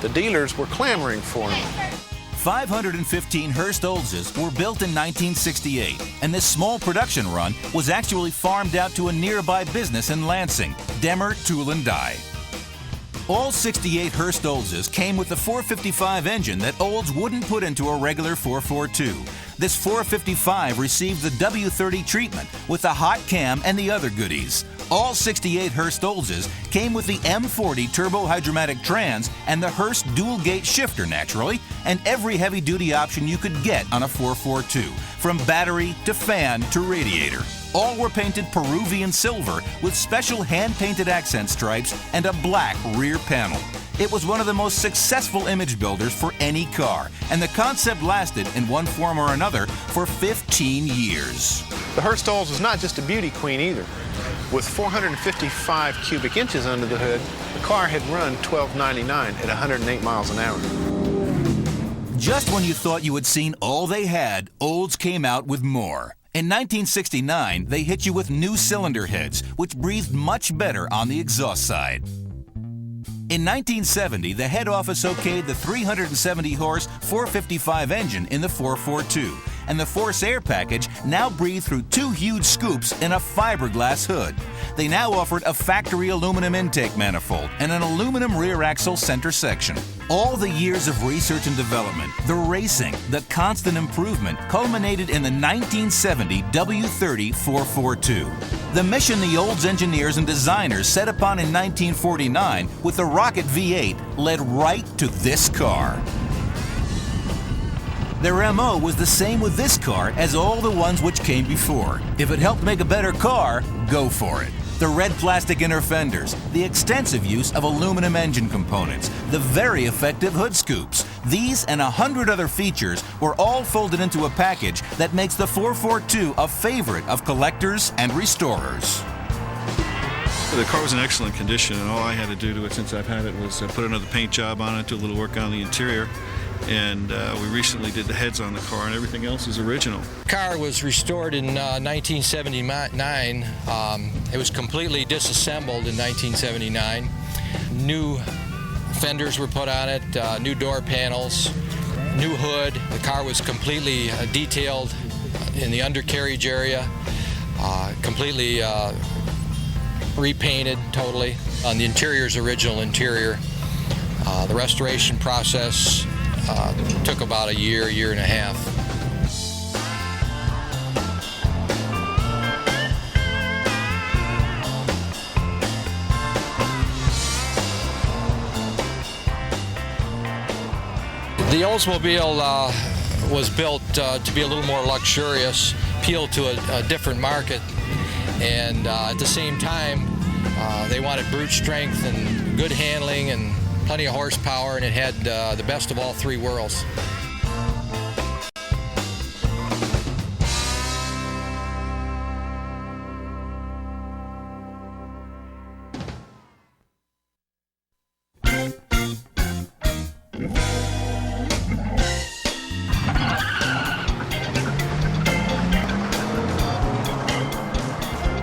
the dealers were clamoring for them. 515 Hurst Oldses were built in 1968, and this small production run was actually farmed out to a nearby business in Lansing, Demmer Tool & Die. All 68 Hurst Oldses came with the 455 engine that Olds wouldn't put into a regular 442. This 455 received the W30 treatment with the hot cam and the other goodies. All 68 Hurst Oldses came with the M40 turbo hydromatic trans and the Hurst dual gate shifter naturally, and every heavy-duty option you could get on a 442, from battery to fan to radiator. All were painted Peruvian silver with special hand-painted accent stripes and a black rear panel. It was one of the most successful image builders for any car, and the concept lasted in one form or another for 15 years. The Hurst Olds was not just a beauty queen either. With 455 cubic inches under the hood, the car had run $12.99 at 108 miles an hour. Just when you thought you had seen all they had, Olds came out with more. In 1969, they hit you with new cylinder heads, which breathed much better on the exhaust side. In 1970, the head office okayed the 370-horse 455 engine in the 442, and the Force Air package now breathe through 2 huge scoops in a fiberglass hood. They now offered a factory aluminum intake manifold and an aluminum rear axle center section. All the years of research and development, the racing, the constant improvement culminated in the 1970 W30 442. The mission the Olds engineers and designers set upon in 1949 with the Rocket V8 led right to this car. Their MO was the same with this car as all the ones which came before. If it helped make a better car, go for it. The red plastic inner fenders, the extensive use of aluminum engine components, the very effective hood scoops. These and 100 other features were all folded into a package that makes the 442 a favorite of collectors and restorers. The car was in excellent condition, and all I had to do to it since I've had it was put another paint job on it, do a little work on the interior. And we recently did the heads on the car, and everything else is original. The car was restored in 1979. It was completely disassembled in 1979. New fenders were put on it, new door panels, new hood. The car was completely detailed in the undercarriage area, completely repainted totally. On the interior's original interior. The restoration process took about a year and a half. The Oldsmobile was built to be a little more luxurious, appeal to a different market, and at the same time, they wanted brute strength and good handling and plenty of horsepower, and it had the best of all 3 worlds.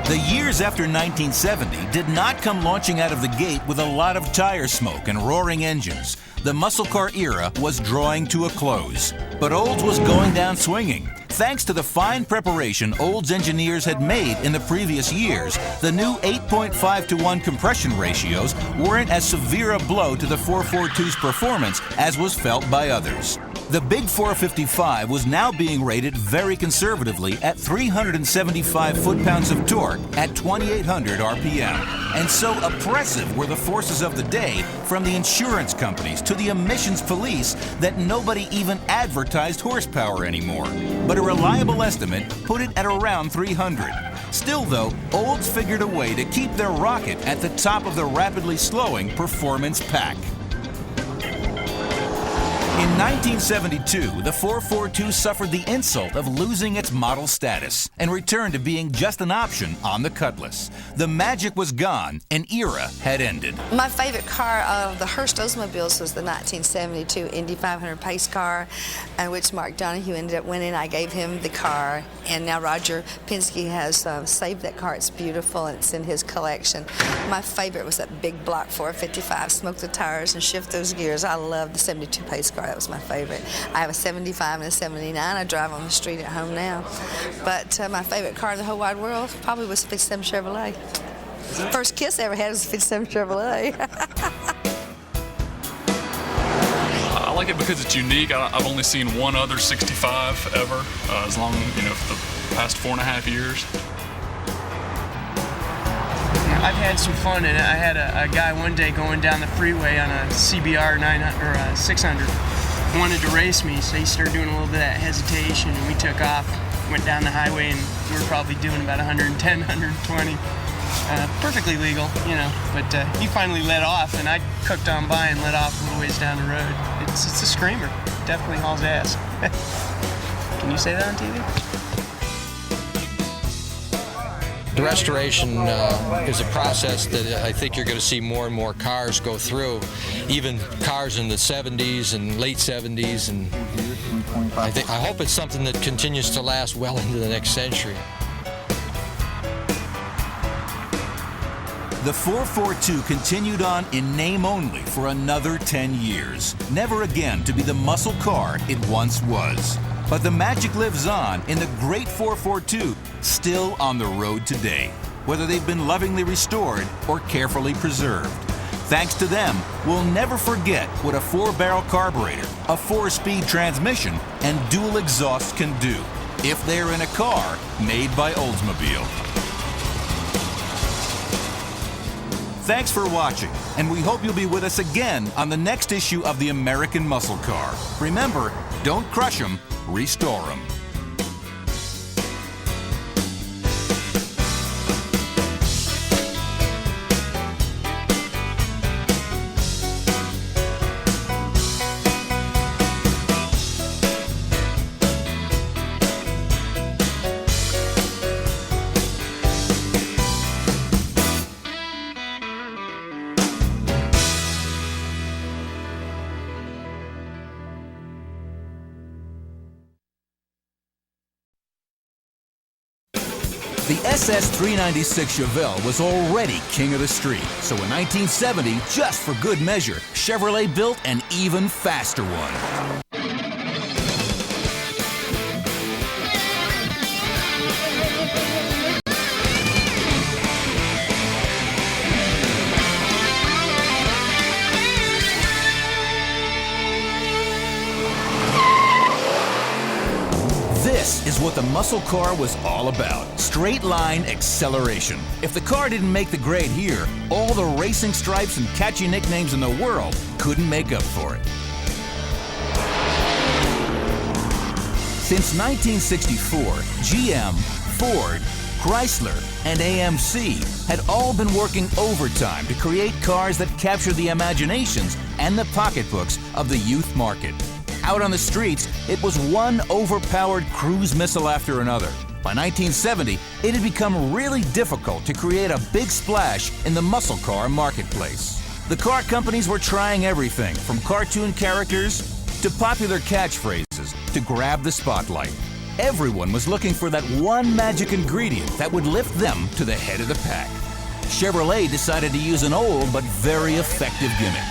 The years after 1970 did not come launching out of the gate with a lot of tire smoke and roaring engines. The muscle car era was drawing to a close, but Olds was going down swinging. Thanks to the fine preparation Olds engineers had made in the previous years, the new 8.5-to-1 compression ratios weren't as severe a blow to the 442's performance as was felt by others. The big 455 was now being rated very conservatively at 375 foot-pounds of torque at 2,800 RPM. And so oppressive were the forces of the day, from the insurance companies to the emissions police, that nobody even advertised horsepower anymore. But a reliable estimate put it at around 300. Still though, Olds figured a way to keep their rocket at the top of the rapidly slowing performance pack. In 1972, the 442 suffered the insult of losing its model status and returned to being just an option on the Cutlass. The magic was gone, an era had ended. My favorite car of the Hurst Oldsmobiles was the 1972 Indy 500 pace car, which Mark Donahue ended up winning. I gave him the car, and now Roger Penske has saved that car. It's beautiful, and it's in his collection. My favorite was that big block 455, smoke the tires and shift those gears. I love the 72 pace car. That was my favorite. I have a 75 and a 79. I drive on the street at home now. But my favorite car in the whole wide world probably was the 57 Chevrolet. The first kiss I ever had was the 57 Chevrolet. I like it because it's unique. I've only seen one other 65 ever, as long, for the past 4.5 years. I've had some fun in it. I had a guy one day going down the freeway on a CBR 900 or 600, wanted to race me, so he started doing a little bit of that hesitation, and we took off, went down the highway, and we were probably doing about 110, 120. Perfectly legal, but he finally let off, and I cooked on by and let off a little ways down the road. It's a screamer. Definitely hauls ass. Can you say that on TV? The restoration is a process that I think you're going to see more and more cars go through, even cars in the 70s and late 70s, and I hope it's something that continues to last well into the next century. The 442 continued on in name only for another 10 years, never again to be the muscle car it once was. But the magic lives on in the great 442, still on the road today, whether they've been lovingly restored or carefully preserved. Thanks to them, we'll never forget what a 4-barrel carburetor, a 4-speed transmission, and dual exhaust can do if they're in a car made by Oldsmobile. Thanks for watching, and we hope you'll be with us again on the next issue of the American Muscle Car. Remember, don't crush them, restore them. The SS396 Chevelle was already king of the street, so in 1970, just for good measure, Chevrolet built an even faster one. This is what the muscle car was all about. Straight line acceleration. If the car didn't make the grade here, all the racing stripes and catchy nicknames in the world couldn't make up for it. Since 1964, GM, Ford, Chrysler, and AMC had all been working overtime to create cars that capture the imaginations and the pocketbooks of the youth market. Out on the streets, it was one overpowered cruise missile after another. By 1970, it had become really difficult to create a big splash in the muscle car marketplace. The car companies were trying everything from cartoon characters to popular catchphrases to grab the spotlight. Everyone was looking for that one magic ingredient that would lift them to the head of the pack. Chevrolet decided to use an old but very effective gimmick: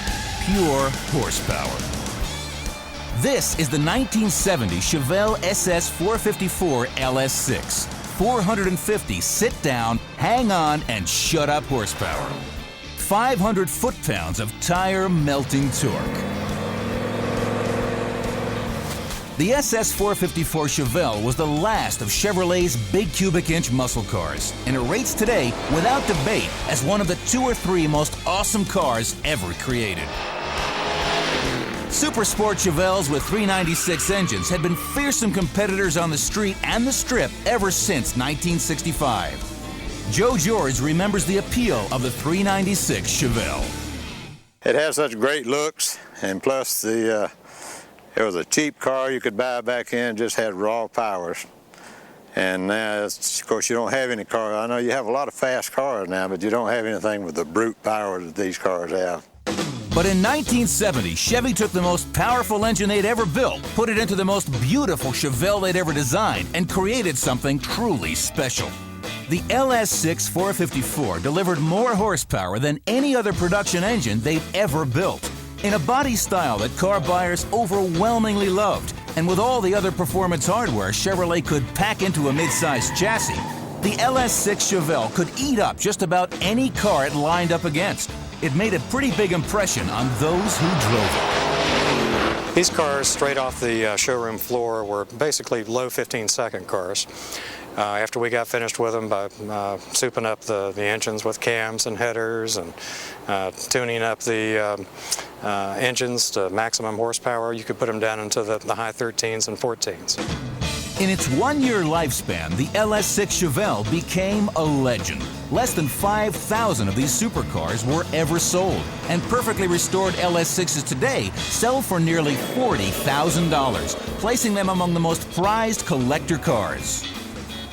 pure horsepower. This is the 1970 Chevelle SS 454 LS6. 450 sit-down, hang-on, and shut-up horsepower. 500 foot-pounds of tire-melting torque. The SS 454 Chevelle was the last of Chevrolet's big cubic inch muscle cars, and it rates today, without debate, as one of the 2 or 3 most awesome cars ever created. Super Sport Chevelles with 396 engines had been fearsome competitors on the street and the strip ever since 1965. Joe George remembers the appeal of the 396 Chevelle. It has such great looks, and plus it was a cheap car you could buy back then, just had raw powers. And now, of course, you don't have any car. I know you have a lot of fast cars now, but you don't have anything with the brute power that these cars have. But in 1970, Chevy took the most powerful engine they'd ever built, put it into the most beautiful Chevelle they'd ever designed, and created something truly special. The LS6 454 delivered more horsepower than any other production engine they'd ever built, in a body style that car buyers overwhelmingly loved. And with all the other performance hardware Chevrolet could pack into a mid-sized chassis, the LS6 Chevelle could eat up just about any car it lined up against. It made a pretty big impression on those who drove it. These cars, straight off the showroom floor, were basically low 15-second cars. After we got finished with them by souping up the engines with cams and headers and tuning up the engines to maximum horsepower, you could put them down into the high 13s and 14s. In its 1-year lifespan, the LS6 Chevelle became a legend. Less than 5,000 of these supercars were ever sold, and perfectly restored LS6s today sell for nearly $40,000, placing them among the most prized collector cars.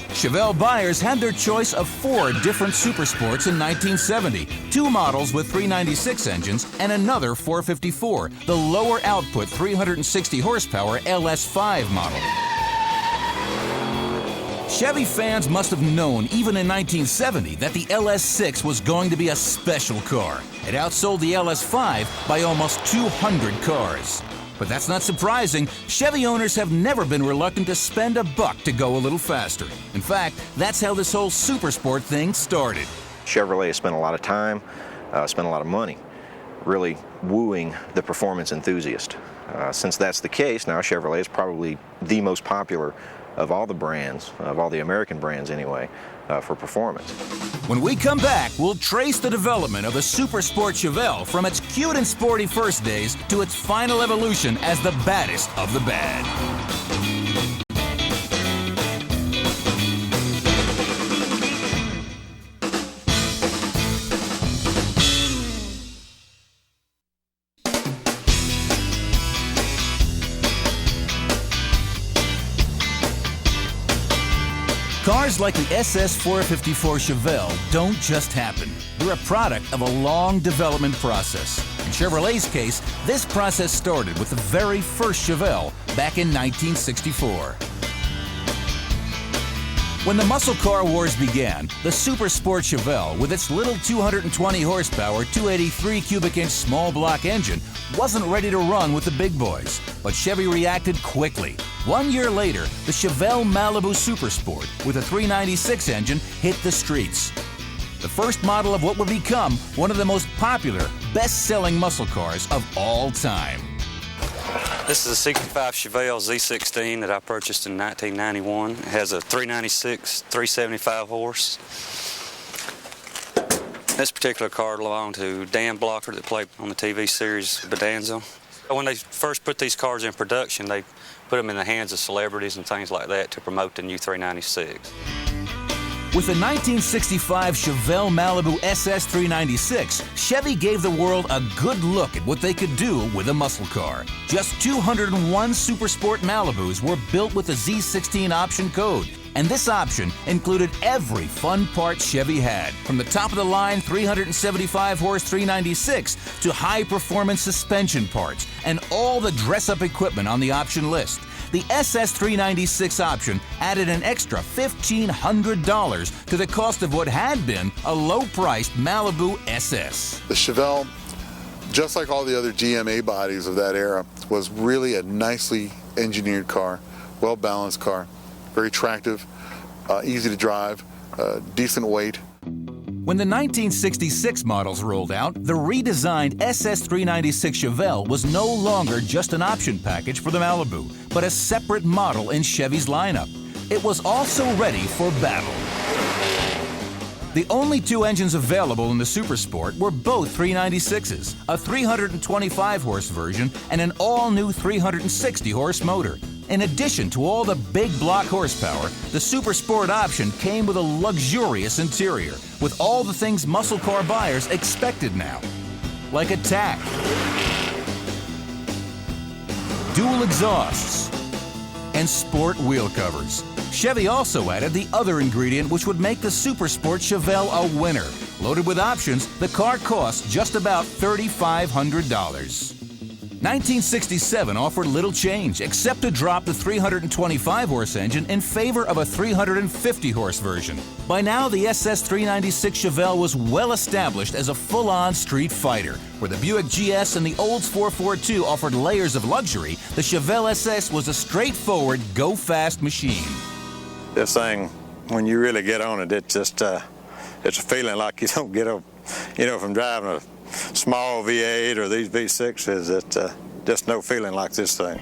Chevelle buyers had their choice of 4 different Supersports in 1970, 2 models with 396 engines and another 454, the lower output 360 horsepower LS5 model. Chevy fans must have known even in 1970 that the LS6 was going to be a special car. It outsold the LS5 by almost 200 cars. But that's not surprising. Chevy owners have never been reluctant to spend a buck to go a little faster. In fact, that's how this whole supersport thing started. Chevrolet has spent a lot of time, spent a lot of money, really wooing the performance enthusiast. Since that's the case, now Chevrolet is probably the most popular of all the brands, of all the American brands anyway, for performance. When we come back, we'll trace the development of the Super Sport Chevelle from its cute and sporty first days to its final evolution as the baddest of the bad. Cars like the SS 454 Chevelle don't just happen. They're a product of a long development process. In Chevrolet's case, this process started with the very first Chevelle back in 1964. When the muscle car wars began, the Super Sport Chevelle, with its little 220 horsepower, 283 cubic inch small block engine, wasn't ready to run with the big boys. But Chevy reacted quickly. 1 year later, the Chevelle Malibu Super Sport, with a 396 engine, hit the streets. The first model of what would become one of the most popular, best-selling muscle cars of all time. This is a 65 Chevelle Z16 that I purchased in 1991. It has a 396, 375 horse. This particular car belonged to Dan Blocker that played on the TV series Bonanza. When they first put these cars in production, they put them in the hands of celebrities and things like that to promote the new 396. With the 1965 Chevelle Malibu SS 396, Chevy gave the world a good look at what they could do with a muscle car. Just 201 Super Sport Malibus were built with the Z16 option code, and this option included every fun part Chevy had, from the top-of-the-line 375-horse 396 to high-performance suspension parts and all the dress-up equipment on the option list. The SS 396 option added an extra $1,500 to the cost of what had been a low-priced Malibu SS. The Chevelle, just like all the other GMA bodies of that era, was really a nicely engineered car, well-balanced car, very attractive, easy to drive, decent weight. When the 1966 models rolled out, the redesigned SS 396 Chevelle was no longer just an option package for the Malibu, but a separate model in Chevy's lineup. It was also ready for battle. The only two engines available in the Super Sport were both 396s, a 325-horse version and an all-new 360-horse motor. In addition to all the big block horsepower, the Super Sport option came with a luxurious interior, with all the things muscle car buyers expected now. Like a tack, dual exhausts, and sport wheel covers. Chevy also added the other ingredient which would make the Super Sport Chevelle a winner. Loaded with options, the car cost just about $3,500. 1967 offered little change, except to drop the 325-horse engine in favor of a 350-horse version. By now, the SS 396 Chevelle was well established as a full-on street fighter. Where the Buick GS and the Olds 442 offered layers of luxury, the Chevelle SS was a straightforward, go-fast machine. This thing, when you really get on it, it's just it's a feeling like you don't get up, from driving a small V8 or these V6s. It's just no feeling like this thing.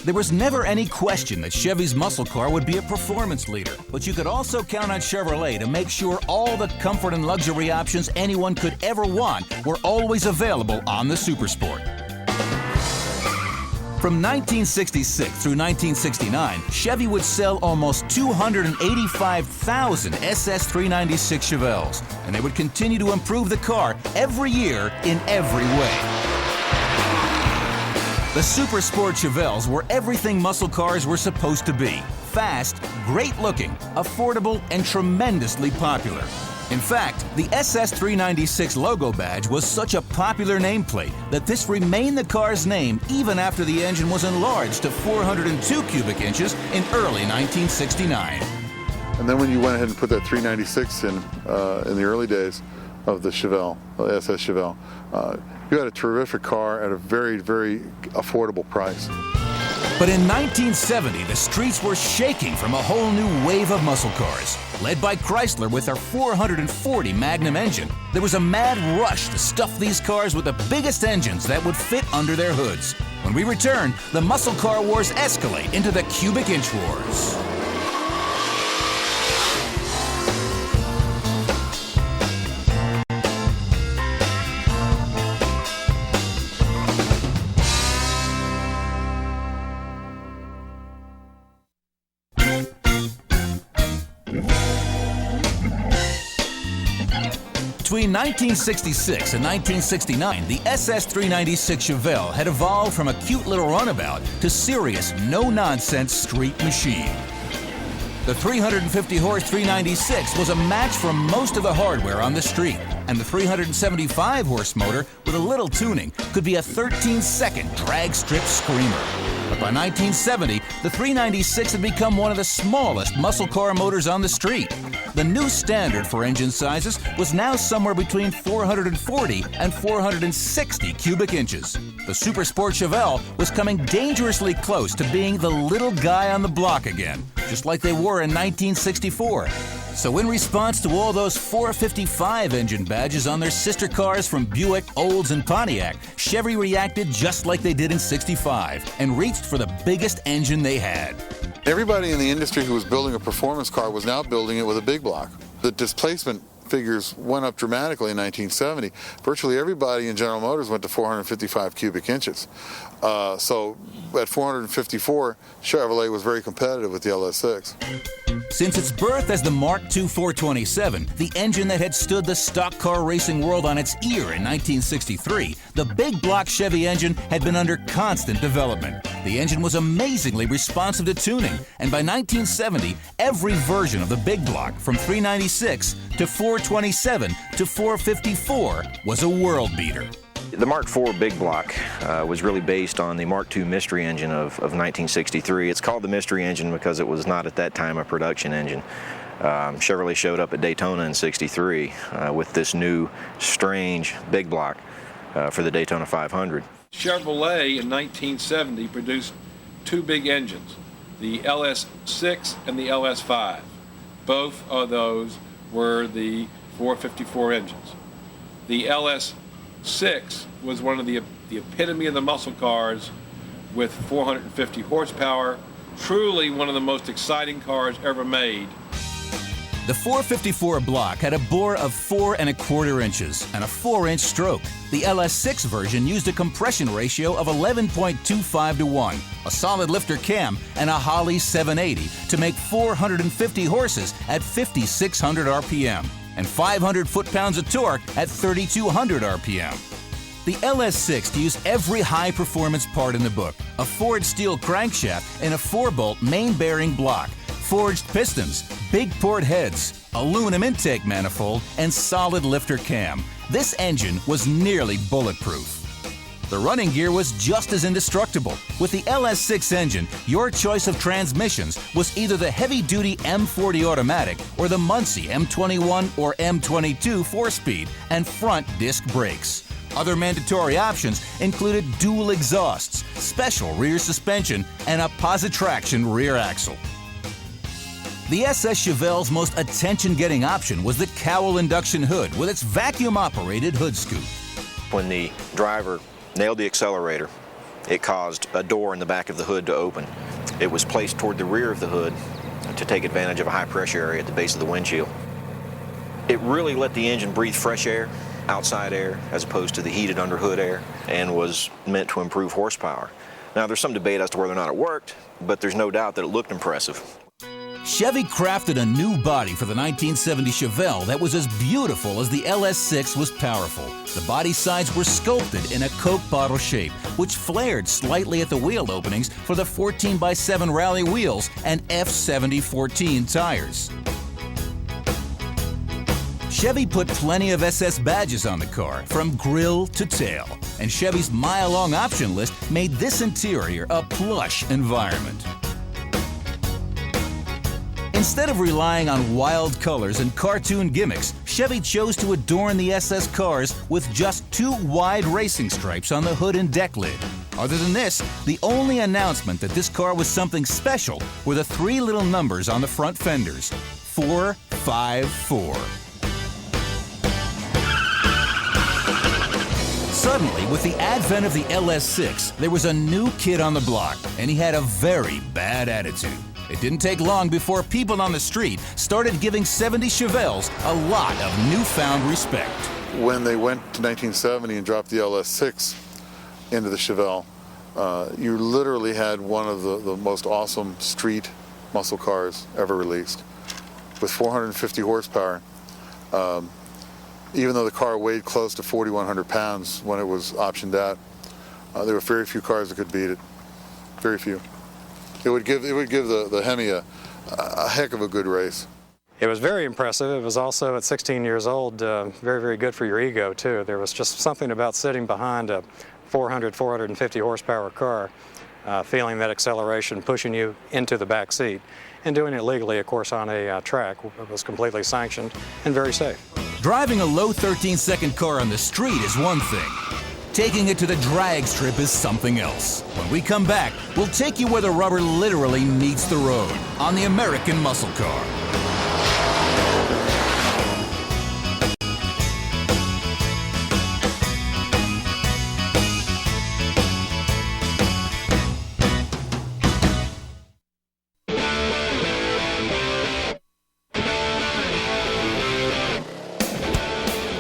There was never any question that Chevy's muscle car would be a performance leader, but you could also count on Chevrolet to make sure all the comfort and luxury options anyone could ever want were always available on the Super Sport. From 1966 through 1969, Chevy would sell almost 285,000 SS 396 Chevelles, and they would continue to improve the car every year in every way. The Super Sport Chevelles were everything muscle cars were supposed to be: fast, great-looking, affordable, and tremendously popular. In fact, the SS 396 logo badge was such a popular nameplate that this remained the car's name even after the engine was enlarged to 402 cubic inches in early 1969. And then when you went ahead and put that 396 in the early days of the Chevelle, the SS Chevelle, you had a terrific car at a very, very affordable price. But in 1970, the streets were shaking from a whole new wave of muscle cars. Led by Chrysler with their 440 Magnum engine, there was a mad rush to stuff these cars with the biggest engines that would fit under their hoods. When we return, the muscle car wars escalate into the cubic inch wars. Between 1966 and 1969, the SS396 Chevelle had evolved from a cute little runabout to serious, no-nonsense street machine. The 350-horse 396 was a match for most of the hardware on the street, and the 375-horse motor, with a little tuning, could be a 13-second drag strip screamer. But by 1970, the 396 had become one of the smallest muscle car motors on the street. The new standard for engine sizes was now somewhere between 440 and 460 cubic inches. The Super Sport Chevelle was coming dangerously close to being the little guy on the block again, just like they were in 1964. So in response to all those 455 engine badges on their sister cars from Buick, Olds, and Pontiac, Chevy reacted just like they did in '65 and reached for the biggest engine they had. Everybody in the industry who was building a performance car was now building it with a big block. The displacement figures went up dramatically in 1970. Virtually everybody in General Motors went to 455 cubic inches. So at 454, Chevrolet was very competitive with the LS6. Since its birth as the Mark II 427, the engine that had stood the stock car racing world on its ear in 1963, the big block Chevy engine had been under constant development. The engine was amazingly responsive to tuning, and by 1970, every version of the big block, from 396 to 427 to 454, was a world beater. The Mark IV Big Block was really based on the Mark II Mystery engine of 1963. It's called the Mystery engine because it was not at that time a production engine. Chevrolet showed up at Daytona in '63 with this new, strange Big Block for the Daytona 500. Chevrolet in 1970 produced two big engines, the LS6 and the LS5. Both of those were the 454 engines. The LS6 was one of the epitome of the muscle cars with 450 horsepower, truly one of the most exciting cars ever made. The 454 block had a bore of 4 1/4 inches and a 4-inch stroke. The LS6 version used a compression ratio of 11.25 to 1, a solid lifter cam, and a Holley 780 to make 450 horses at 5,600 RPM and 500 foot-pounds of torque at 3,200 RPM. The LS6 used every high-performance part in the book, a forged steel crankshaft and a 4-bolt main bearing block, forged pistons, big port heads, aluminum intake manifold, and solid lifter cam. This engine was nearly bulletproof. The running gear was just as indestructible. With the LS6 engine, your choice of transmissions was either the heavy-duty M40 automatic or the Muncie M21 or M22 4-speed and front disc brakes. Other mandatory options included dual exhausts, special rear suspension, and a positraction rear axle. The SS Chevelle's most attention-getting option was the cowl induction hood with its vacuum-operated hood scoop. When the driver nailed the accelerator, it caused a door in the back of the hood to open. It was placed toward the rear of the hood to take advantage of a high-pressure area at the base of the windshield. It really let the engine breathe fresh air, outside air, as opposed to the heated underhood air, and was meant to improve horsepower. Now, there's some debate as to whether or not it worked, but there's no doubt that it looked impressive. Chevy crafted a new body for the 1970 Chevelle that was as beautiful as the LS6 was powerful. The body sides were sculpted in a Coke bottle shape, which flared slightly at the wheel openings for the 14x7 rally wheels and F70-14 tires. Chevy put plenty of SS badges on the car, from grille to tail, and Chevy's mile-long option list made this interior a plush environment. Instead of relying on wild colors and cartoon gimmicks, Chevy chose to adorn the SS cars with just 2 wide racing stripes on the hood and deck lid. Other than this, the only announcement that this car was something special were the 3 little numbers on the front fenders: 454. Suddenly, with the advent of the LS6, there was a new kid on the block, and he had a very bad attitude. It didn't take long before people on the street started giving 70 Chevelles a lot of newfound respect. When they went to 1970 and dropped the LS6 into the Chevelle, you literally had one of the most awesome street muscle cars ever released, with 450 horsepower. Even though the car weighed close to 4,100 pounds when it was optioned out, there were very few cars that could beat it. Very few. It would give the Hemi a heck of a good race. It was very impressive. It was also, at 16 years old, very, very good for your ego, too. There was just something about sitting behind a 450 horsepower car, feeling that acceleration, pushing you into the back seat, and doing it legally, of course, on a track. It was completely sanctioned and very safe. Driving a low 13-second car on the street is one thing. Taking it to the drag strip is something else. When we come back, we'll take you where the rubber literally meets the road on the American muscle car.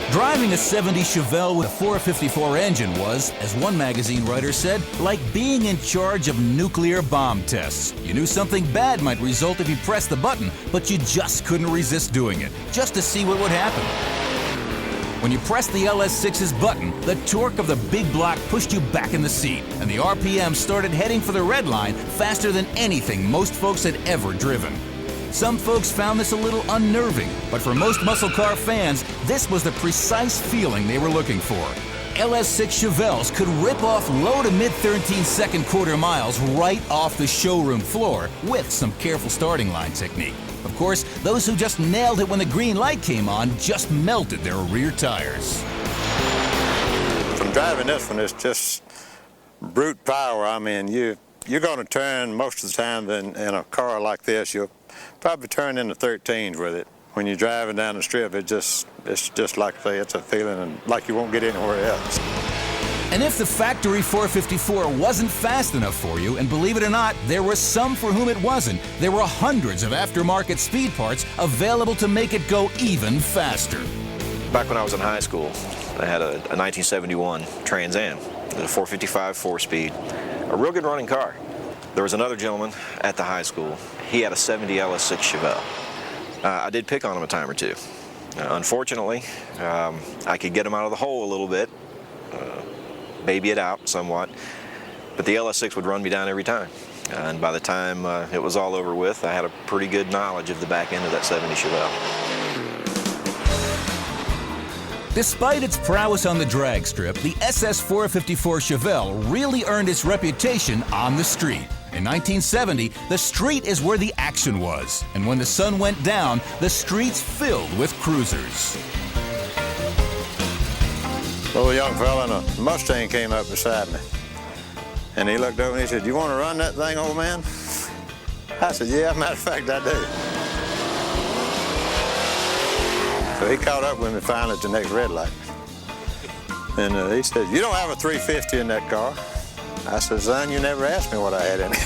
Driving a 70 Chevelle with a 454 engine was, as one magazine writer said, like being in charge of nuclear bomb tests. You knew something bad might result if you pressed the button, but you just couldn't resist doing it, just to see what would happen. When you pressed the LS6's button, the torque of the big block pushed you back in the seat, and the RPM started heading for the red line faster than anything most folks had ever driven. Some folks found this a little unnerving, but for most muscle car fans, this was the precise feeling they were looking for. LS6 Chevelles could rip off low to mid 13-second quarter miles right off the showroom floor with some careful starting line technique. Of course, those who just nailed it when the green light came on just melted their rear tires. From driving this one, it's just brute power. I mean, you're going to turn most of the time in a car like this. You'll probably turn into 13s with it. When you're driving down the strip, it's just like, say, it's a feeling like you won't get anywhere else. And if the factory 454 wasn't fast enough for you, and believe it or not, there were some for whom it wasn't, there were hundreds of aftermarket speed parts available to make it go even faster. Back when I was in high school, I had a 1971 Trans Am, a 455 4-speed, a real good running car. There was another gentleman at the high school. He had a 70 LS6 Chevelle. I did pick on him a time or two. Unfortunately, I could get him out of the hole a little bit, baby it out somewhat, but the LS6 would run me down every time. And by the time it was all over with, I had a pretty good knowledge of the back end of that 70 Chevelle. Despite its prowess on the drag strip, the SS 454 Chevelle really earned its reputation on the street. In 1970, the street is where the action was, and when the sun went down, the streets filled with cruisers. A little young fella in a Mustang came up beside me, and he looked over and he said, "You want to run that thing, old man?" I said, "Yeah, matter of fact, I do." So he caught up with me finally at the next red light. And he said, "You don't have a 350 in that car." I said, "Son, you never asked me what I had in it."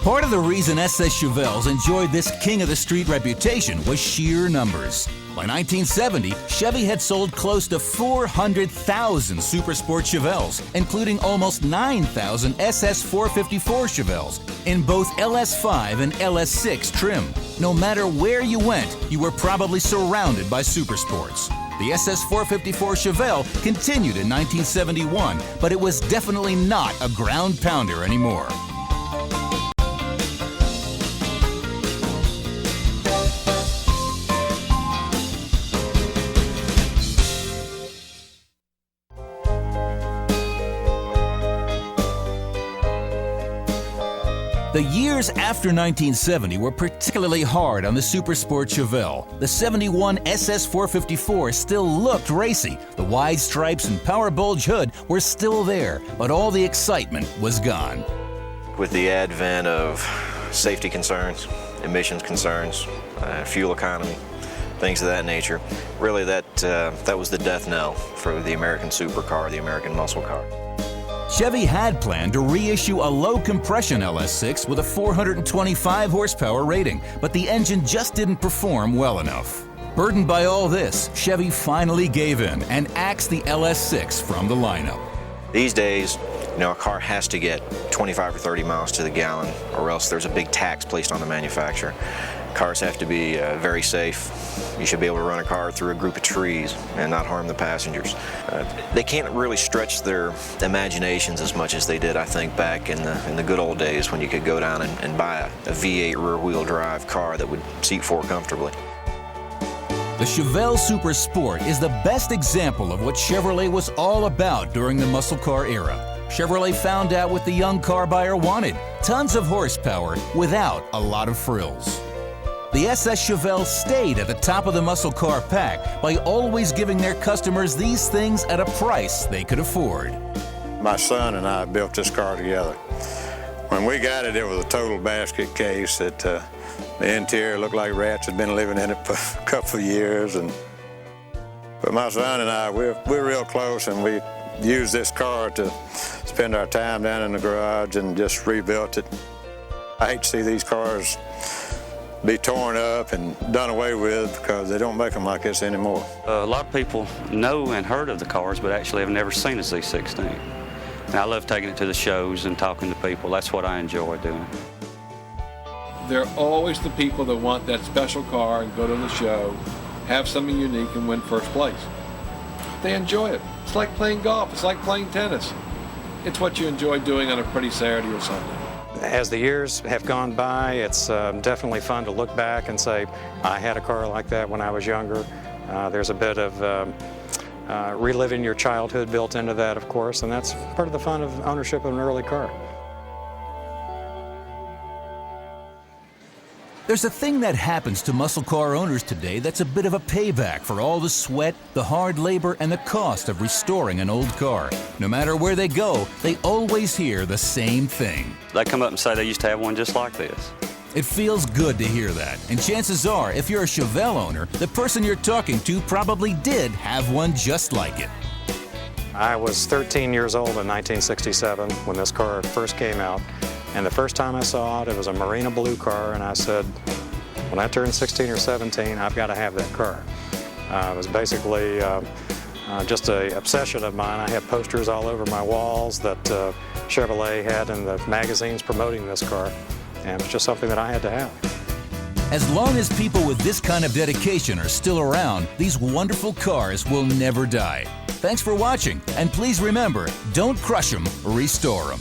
Part of the reason SS Chevelles enjoyed this king of the street reputation was sheer numbers. By 1970, Chevy had sold close to 400,000 Super Sport Chevelles, including almost 9,000 SS 454 Chevelles in both LS5 and LS6 trim. No matter where you went, you were probably surrounded by Super Sports. The SS 454 Chevelle continued in 1971, but it was definitely not a ground pounder anymore. The years after 1970 were particularly hard on the Supersport Chevelle. The 71 SS 454 still looked racy. The wide stripes and power bulge hood were still there, but all the excitement was gone. With the advent of safety concerns, emissions concerns, fuel economy, things of that nature, really that was the death knell for the American supercar, the American muscle car. Chevy had planned to reissue a low-compression LS6 with a 425 horsepower rating, but the engine just didn't perform well enough. Burdened by all this, Chevy finally gave in and axed the LS6 from the lineup. These days, a car has to get 25 or 30 miles to the gallon, or else there's a big tax placed on the manufacturer. Cars have to be very safe. You should be able to run a car through a group of trees and not harm the passengers. They can't really stretch their imaginations as much as they did, I think, back in the good old days when you could go down and buy a V8 rear-wheel drive car that would seat four comfortably. The Chevelle Super Sport is the best example of what Chevrolet was all about during the muscle car era. Chevrolet found out what the young car buyer wanted: tons of horsepower without a lot of frills. The SS Chevelle stayed at the top of the muscle car pack by always giving their customers these things at a price they could afford. My son and I built this car together. When we got it, it was a total basket case. The interior looked like rats had been living in it for a couple of years. But my son and I, we're real close, and we used this car to spend our time down in the garage and just rebuilt it. I hate to see these cars be torn up and done away with because they don't make them like this anymore. A lot of people know and heard of the cars, but actually have never seen a Z16. And I love taking it to the shows and talking to people. That's what I enjoy doing. There are always the people that want that special car and go to the show, have something unique and win first place. They enjoy it. It's like playing golf. It's like playing tennis. It's what you enjoy doing on a pretty Saturday or Sunday. As the years have gone by, it's definitely fun to look back and say, I had a car like that when I was younger. There's a bit of reliving your childhood built into that, of course, and that's part of the fun of ownership of an early car. There's a thing that happens to muscle car owners today that's a bit of a payback for all the sweat, the hard labor, and the cost of restoring an old car. No matter where they go, they always hear the same thing. They come up and say they used to have one just like this. It feels good to hear that, and chances are, if you're a Chevelle owner, the person you're talking to probably did have one just like it. I was 13 years old in 1967 when this car first came out. And the first time I saw it, it was a Marina blue car, and I said, when I turn 16 or 17, I've got to have that car. It was basically just an obsession of mine. I had posters all over my walls that Chevrolet had in the magazines promoting this car, and it was just something that I had to have. As long as people with this kind of dedication are still around, these wonderful cars will never die. Thanks for watching, and please remember, don't crush them, restore them.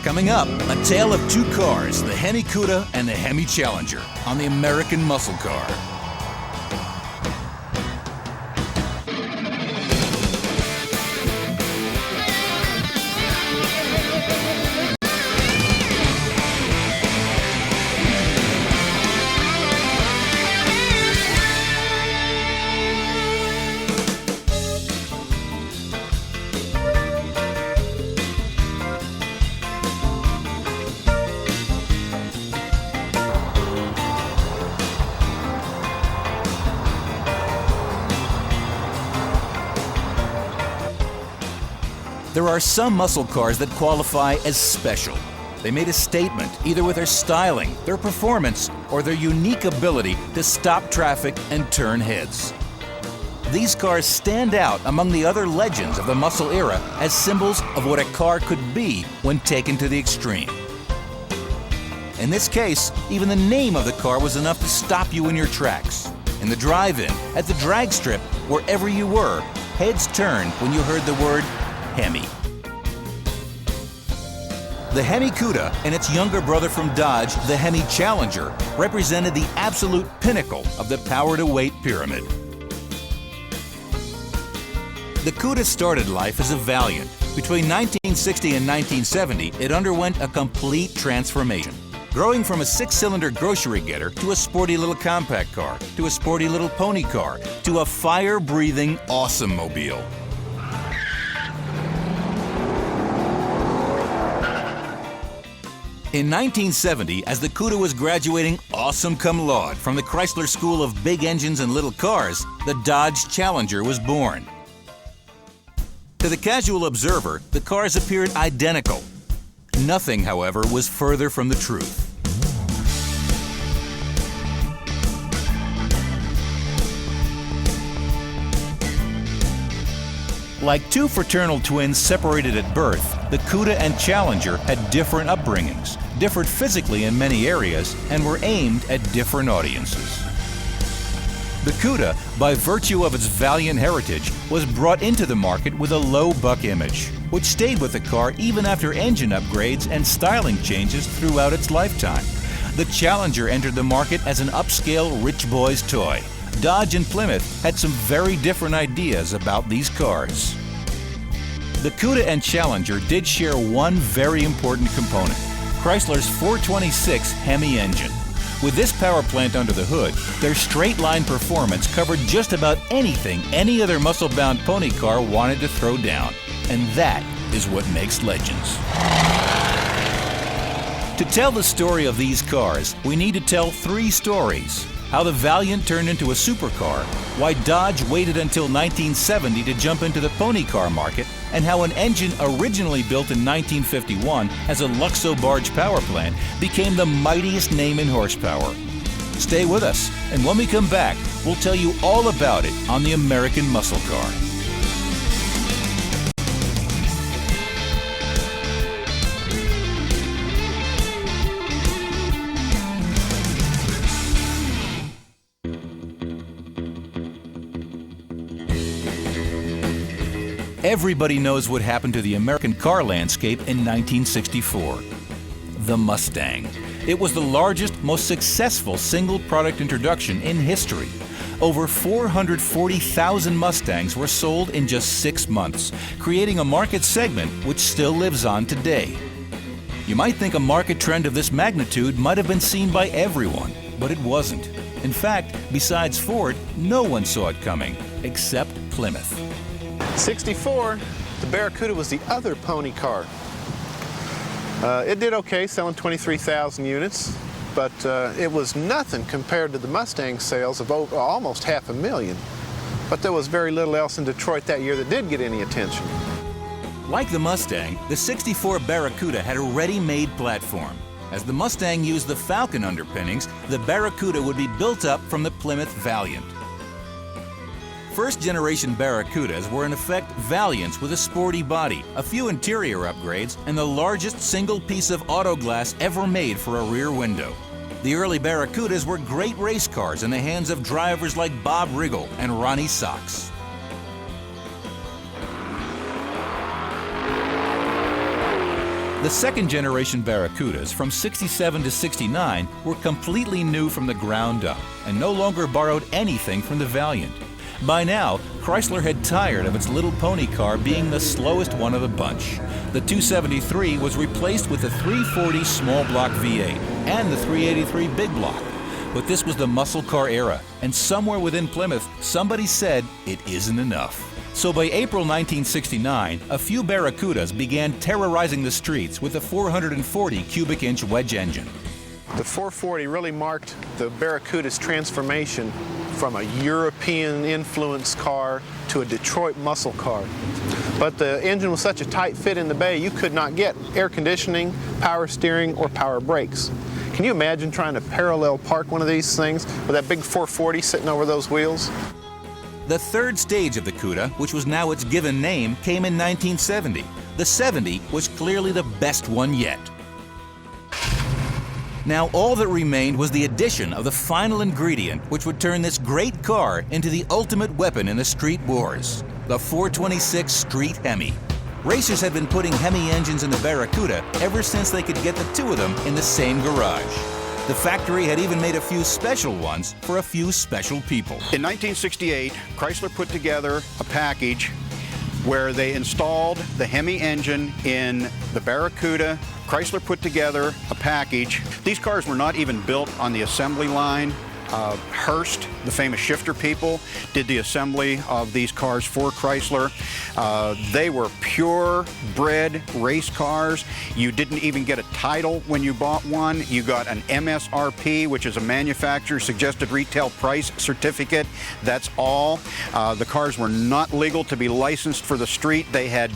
Coming up, a tale of two cars, the Hemi Cuda and the Hemi Challenger, on the American Muscle Car. There are some muscle cars that qualify as special. They made a statement either with their styling, their performance, or their unique ability to stop traffic and turn heads. These cars stand out among the other legends of the muscle era as symbols of what a car could be when taken to the extreme. In this case, even the name of the car was enough to stop you in your tracks. In the drive-in, at the drag strip, wherever you were, heads turned when you heard the word Hemi. The Hemi Cuda and its younger brother from Dodge, the Hemi Challenger, represented the absolute pinnacle of the power-to-weight pyramid. The Cuda started life as a Valiant. Between 1960 and 1970, it underwent a complete transformation. Growing from a 6-cylinder grocery getter to a sporty little compact car, to a sporty little pony car, to a fire-breathing awesome mobile. In 1970, as the Cuda was graduating awesome cum laude from the Chrysler School of Big Engines and Little Cars, the Dodge Challenger was born. To the casual observer, the cars appeared identical. Nothing, however, was further from the truth. Like two fraternal twins separated at birth, the Cuda and Challenger had different upbringings, differed physically in many areas, and were aimed at different audiences. The Cuda, by virtue of its Valiant heritage, was brought into the market with a low buck image, which stayed with the car even after engine upgrades and styling changes throughout its lifetime. The Challenger entered the market as an upscale rich boy's toy. Dodge and Plymouth had some very different ideas about these cars. The Cuda and Challenger did share one very important component: Chrysler's 426 Hemi engine. With this power plant under the hood, their straight-line performance covered just about anything any other muscle-bound pony car wanted to throw down. And that is what makes legends. To tell the story of these cars, we need to tell three stories: how the Valiant turned into a supercar, why Dodge waited until 1970 to jump into the pony car market, and how an engine originally built in 1951 as a Luxo barge power plant became the mightiest name in horsepower. Stay with us, and when we come back, we'll tell you all about it on the American Muscle Car. Everybody knows what happened to the American car landscape in 1964. The Mustang. It was the largest, most successful single product introduction in history. Over 440,000 Mustangs were sold in just 6 months, creating a market segment which still lives on today. You might think a market trend of this magnitude might have been seen by everyone, but it wasn't. In fact, besides Ford, no one saw it coming, except Plymouth. 64, the Barracuda was the other pony car. It did okay, selling 23,000 units, but it was nothing compared to the Mustang sales of almost 500,000. But there was very little else in Detroit that year that did get any attention. Like the Mustang, the 64 Barracuda had a ready-made platform. As the Mustang used the Falcon underpinnings, the Barracuda would be built up from the Plymouth Valiant. First-generation Barracudas were in effect Valiants with a sporty body, a few interior upgrades, and the largest single piece of auto glass ever made for a rear window. The early Barracudas were great race cars in the hands of drivers like Bob Riggle and Ronnie Sox. The second-generation Barracudas from 67 to 69 were completely new from the ground up and no longer borrowed anything from the Valiant. By now, Chrysler had tired of its little pony car being the slowest one of the bunch. The 273 was replaced with the 340 small block V8 and the 383 big block. But this was the muscle car era, and somewhere within Plymouth, somebody said it isn't enough. So by April 1969, a few Barracudas began terrorizing the streets with a 440 cubic inch wedge engine. The 440 really marked the Barracuda's transformation from a European influenced car to a Detroit muscle car. But the engine was such a tight fit in the bay, you could not get air conditioning, power steering, or power brakes. Can you imagine trying to parallel park one of these things with that big 440 sitting over those wheels? The third stage of the Cuda, which was now its given name, came in 1970. The 70 was clearly the best one yet. Now all that remained was the addition of the final ingredient which would turn this great car into the ultimate weapon in the street wars, the 426 Street Hemi. Racers had been putting Hemi engines in the Barracuda ever since they could get the two of them in the same garage. The factory had even made a few special ones for a few special people. In 1968, Chrysler put together a package where they installed the Hemi engine in the Barracuda. Chrysler put together a package. These cars were not even built on the assembly line. Hearst, the famous shifter people, did the assembly of these cars for Chrysler. They were pure-bred race cars. You didn't even get a title when you bought one. You got an MSRP, which is a manufacturer suggested retail price certificate. That's all. The cars were not legal to be licensed for the street. They had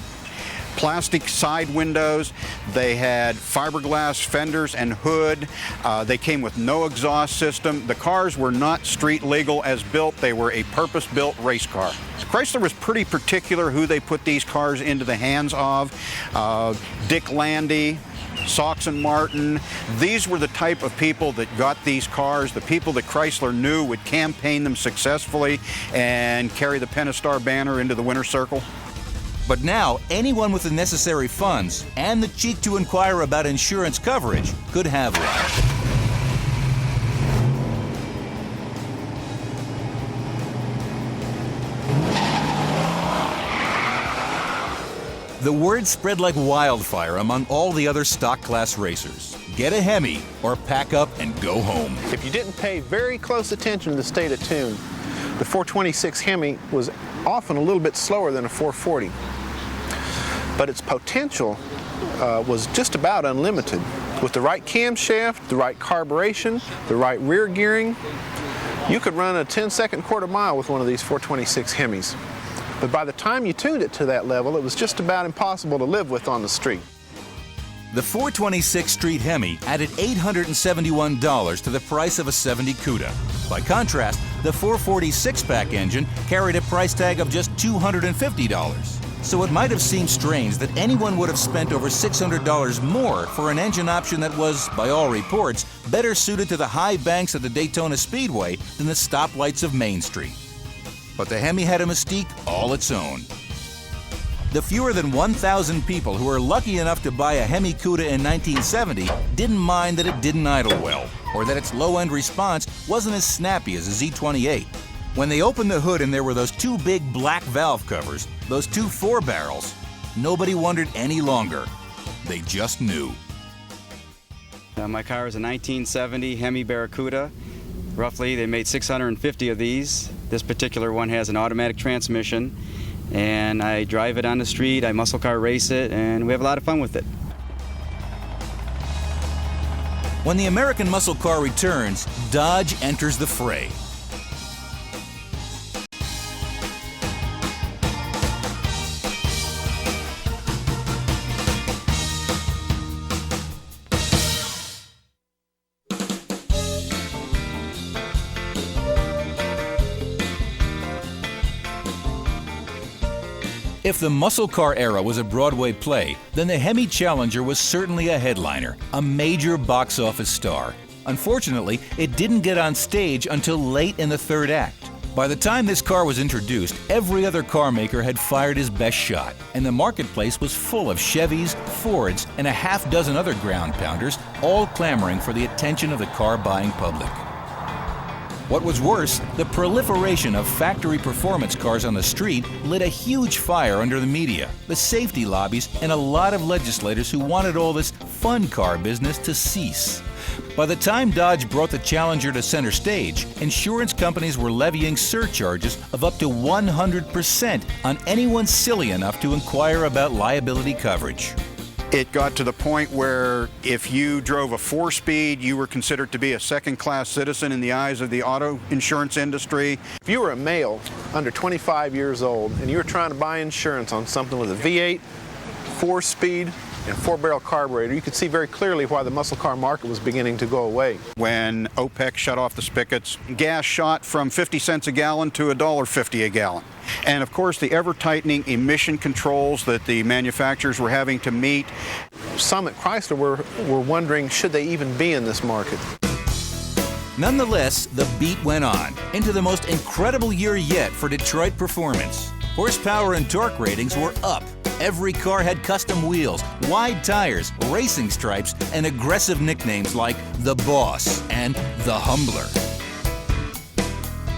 plastic side windows, they had fiberglass fenders and hood, they came with no exhaust system. The cars were not street legal as built, they were a purpose-built race car. Chrysler was pretty particular who they put these cars into the hands of. Dick Landy, Sox and Martin, these were the type of people that got these cars, the people that Chrysler knew would campaign them successfully and carry the Pentastar banner into the winner's circle. But now, anyone with the necessary funds and the cheek to inquire about insurance coverage could have one. The word spread like wildfire among all the other stock class racers. Get a Hemi or pack up and go home. If you didn't pay very close attention to the state of tune, the 426 Hemi was often a little bit slower than a 440. But its potential was just about unlimited. With the right camshaft, the right carburation, the right rear gearing, you could run a 10-second quarter mile with one of these 426 Hemis. But by the time you tuned it to that level, it was just about impossible to live with on the street. The 426 Street Hemi added $871 to the price of a 70 CUDA. By contrast, the 440 six-pack engine carried a price tag of just $250. So it might have seemed strange that anyone would have spent over $600 more for an engine option that was, by all reports, better suited to the high banks of the Daytona Speedway than the stoplights of Main Street. But the Hemi had a mystique all its own. The fewer than 1,000 people who were lucky enough to buy a Hemi CUDA in 1970 didn't mind that it didn't idle well, or that its low-end response wasn't as snappy as a Z28. When they opened the hood and there were those two big black valve covers, those two 4-barrels, nobody wondered any longer. They just knew. My car is a 1970 Hemi Barracuda. Roughly, they made 650 of these. This particular one has an automatic transmission, and I drive it on the street, I muscle car race it, and we have a lot of fun with it. When the American muscle car returns, Dodge enters the fray. If the muscle car era was a Broadway play, then the Hemi Challenger was certainly a headliner, a major box office star. Unfortunately, it didn't get on stage until late in the third act. By the time this car was introduced, every other car maker had fired his best shot, and the marketplace was full of Chevys, Fords, and a half dozen other ground pounders, all clamoring for the attention of the car-buying public. What was worse, the proliferation of factory performance cars on the street lit a huge fire under the media, the safety lobbies, and a lot of legislators who wanted all this fun car business to cease. By the time Dodge brought the Challenger to center stage, insurance companies were levying surcharges of up to 100% on anyone silly enough to inquire about liability coverage. It got to the point where if you drove a 4-speed, you were considered to be a second-class citizen in the eyes of the auto insurance industry. If you were a male under 25 years old and you were trying to buy insurance on something with a V8, 4-speed, and 4-barrel carburetor, you could see very clearly why the muscle car market was beginning to go away. When OPEC shut off the spigots, gas shot from 50 cents a gallon to $1.50 a gallon. And of course, the ever-tightening emission controls that the manufacturers were having to meet. some at Chrysler were wondering, should they even be in this market? Nonetheless, the beat went on into the most incredible year yet for Detroit performance. Horsepower and torque ratings were up. Every car had custom wheels, wide tires, racing stripes, and aggressive nicknames like the Boss and the Humbler.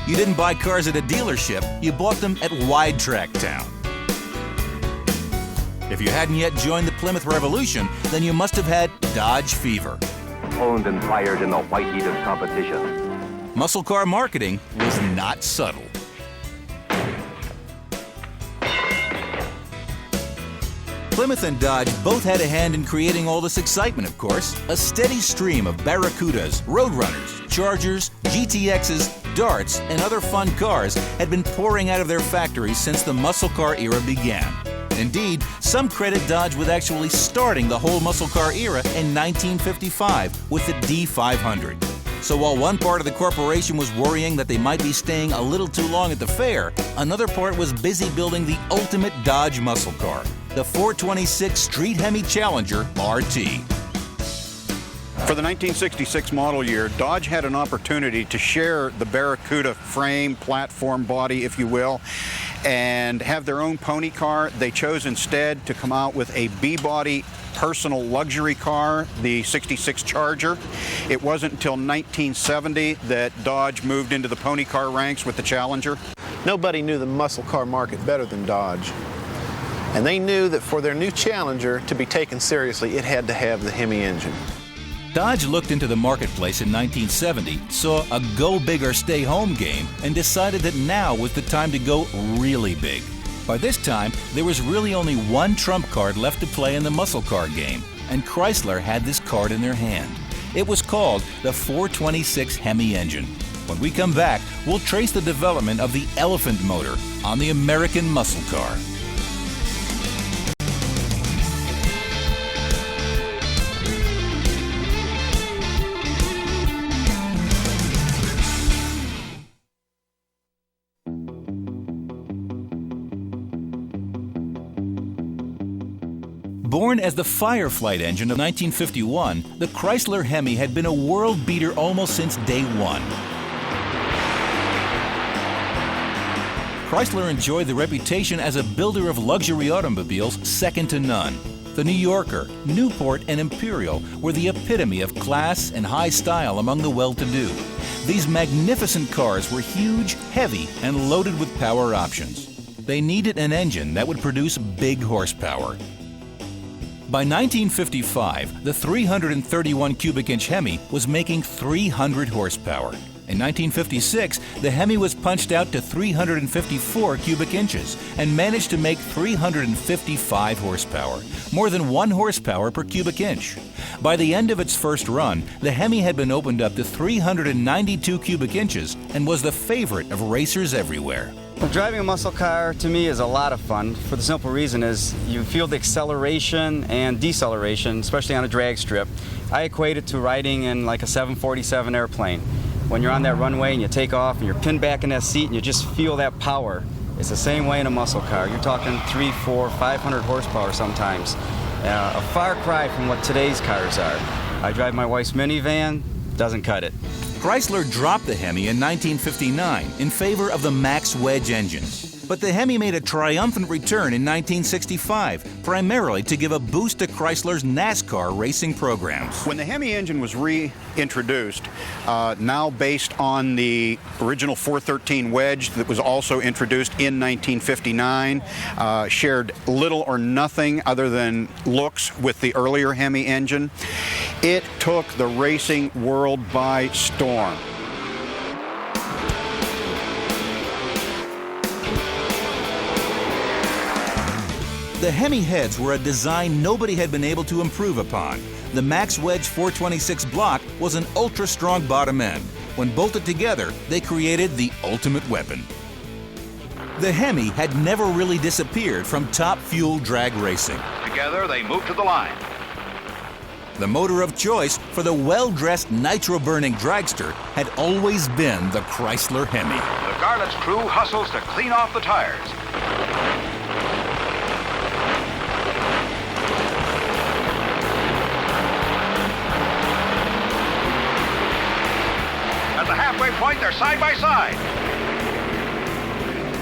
You didn't buy cars at a dealership, you bought them at Wide Track Town. If you hadn't yet joined the Plymouth Revolution, then you must have had Dodge fever. Honed and fired in the white heat of competition. Muscle car marketing was not subtle. Plymouth and Dodge both had a hand in creating all this excitement, of course. A steady stream of Barracudas, Roadrunners, Chargers, GTXs, Darts, and other fun cars had been pouring out of their factories since the muscle car era began. Indeed, some credit Dodge with actually starting the whole muscle car era in 1955 with the D500. So while one part of the corporation was worrying that they might be staying a little too long at the fair, another part was busy building the ultimate Dodge muscle car, the 426 Street Hemi Challenger RT. For the 1966 model year, Dodge had an opportunity to share the Barracuda frame, platform, body, if you will, and have their own pony car. They chose instead to come out with a B-body personal luxury car, the 66 Charger. It wasn't until 1970 that Dodge moved into the pony car ranks with the Challenger. Nobody knew the muscle car market better than Dodge. And they knew that for their new Challenger to be taken seriously, it had to have the Hemi engine. Dodge looked into the marketplace in 1970, saw a go big or stay home game, and decided that now was the time to go really big. By this time, there was really only one trump card left to play in the muscle car game, and Chrysler had this card in their hand. It was called the 426 Hemi engine. When we come back, we'll trace the development of the elephant motor on the American muscle car. Born as the Fireflight engine of 1951, the Chrysler Hemi had been a world beater almost since day one. Chrysler enjoyed the reputation as a builder of luxury automobiles second to none. The New Yorker, Newport, and Imperial were the epitome of class and high style among the well-to-do. These magnificent cars were huge, heavy, and loaded with power options. They needed an engine that would produce big horsepower. By 1955, the 331 cubic inch Hemi was making 300 horsepower. In 1956, the Hemi was punched out to 354 cubic inches and managed to make 355 horsepower, more than 1 horsepower per cubic inch. By the end of its first run, the Hemi had been opened up to 392 cubic inches and was the favorite of racers everywhere. Well, driving a muscle car to me is a lot of fun for the simple reason is you feel the acceleration and deceleration, especially on a drag strip. I equate it to riding in like a 747 airplane. When you're on that runway and you take off and you're pinned back in that seat and you just feel that power. It's the same way in a muscle car. You're talking 300, 400, 500 horsepower sometimes. A far cry from what today's cars are. I drive my wife's minivan, doesn't cut it. Chrysler dropped the Hemi in 1959 in favor of the Max Wedge engines. But the Hemi made a triumphant return in 1965, primarily to give a boost to Chrysler's NASCAR racing programs. When the Hemi engine was reintroduced, now based on the original 413 Wedge that was also introduced in 1959, shared little or nothing other than looks with the earlier Hemi engine, it took the racing world by storm. The Hemi heads were a design nobody had been able to improve upon. The Max Wedge 426 block was an ultra-strong bottom end. When bolted together, they created the ultimate weapon. The Hemi had never really disappeared from top fuel drag racing. Together, they moved to the line. The motor of choice for the well-dressed nitro-burning dragster had always been the Chrysler Hemi. The Garlett's crew hustles to clean off the tires. halfway point, they're side by side.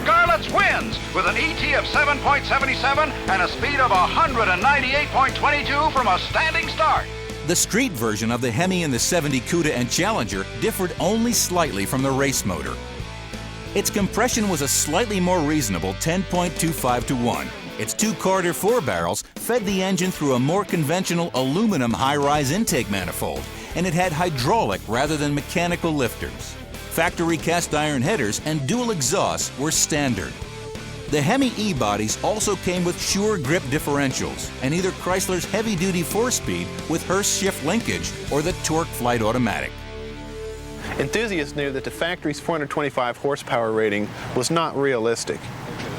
Scarlett's wins with an ET of 7.77 and a speed of 198.22 from a standing start. The street version of the Hemi and the 70 Cuda and Challenger differed only slightly from the race motor. Its compression was a slightly more reasonable 10.25 to 1. Its two Carter 4 barrels fed the engine through a more conventional aluminum high-rise intake manifold, and it had hydraulic rather than mechanical lifters. Factory cast iron headers and dual exhausts were standard. The Hemi E-bodies also came with sure grip differentials and either Chrysler's heavy-duty 4-speed with Hurst shift linkage or the Torque Flight Automatic. Enthusiasts knew that the factory's 425 horsepower rating was not realistic.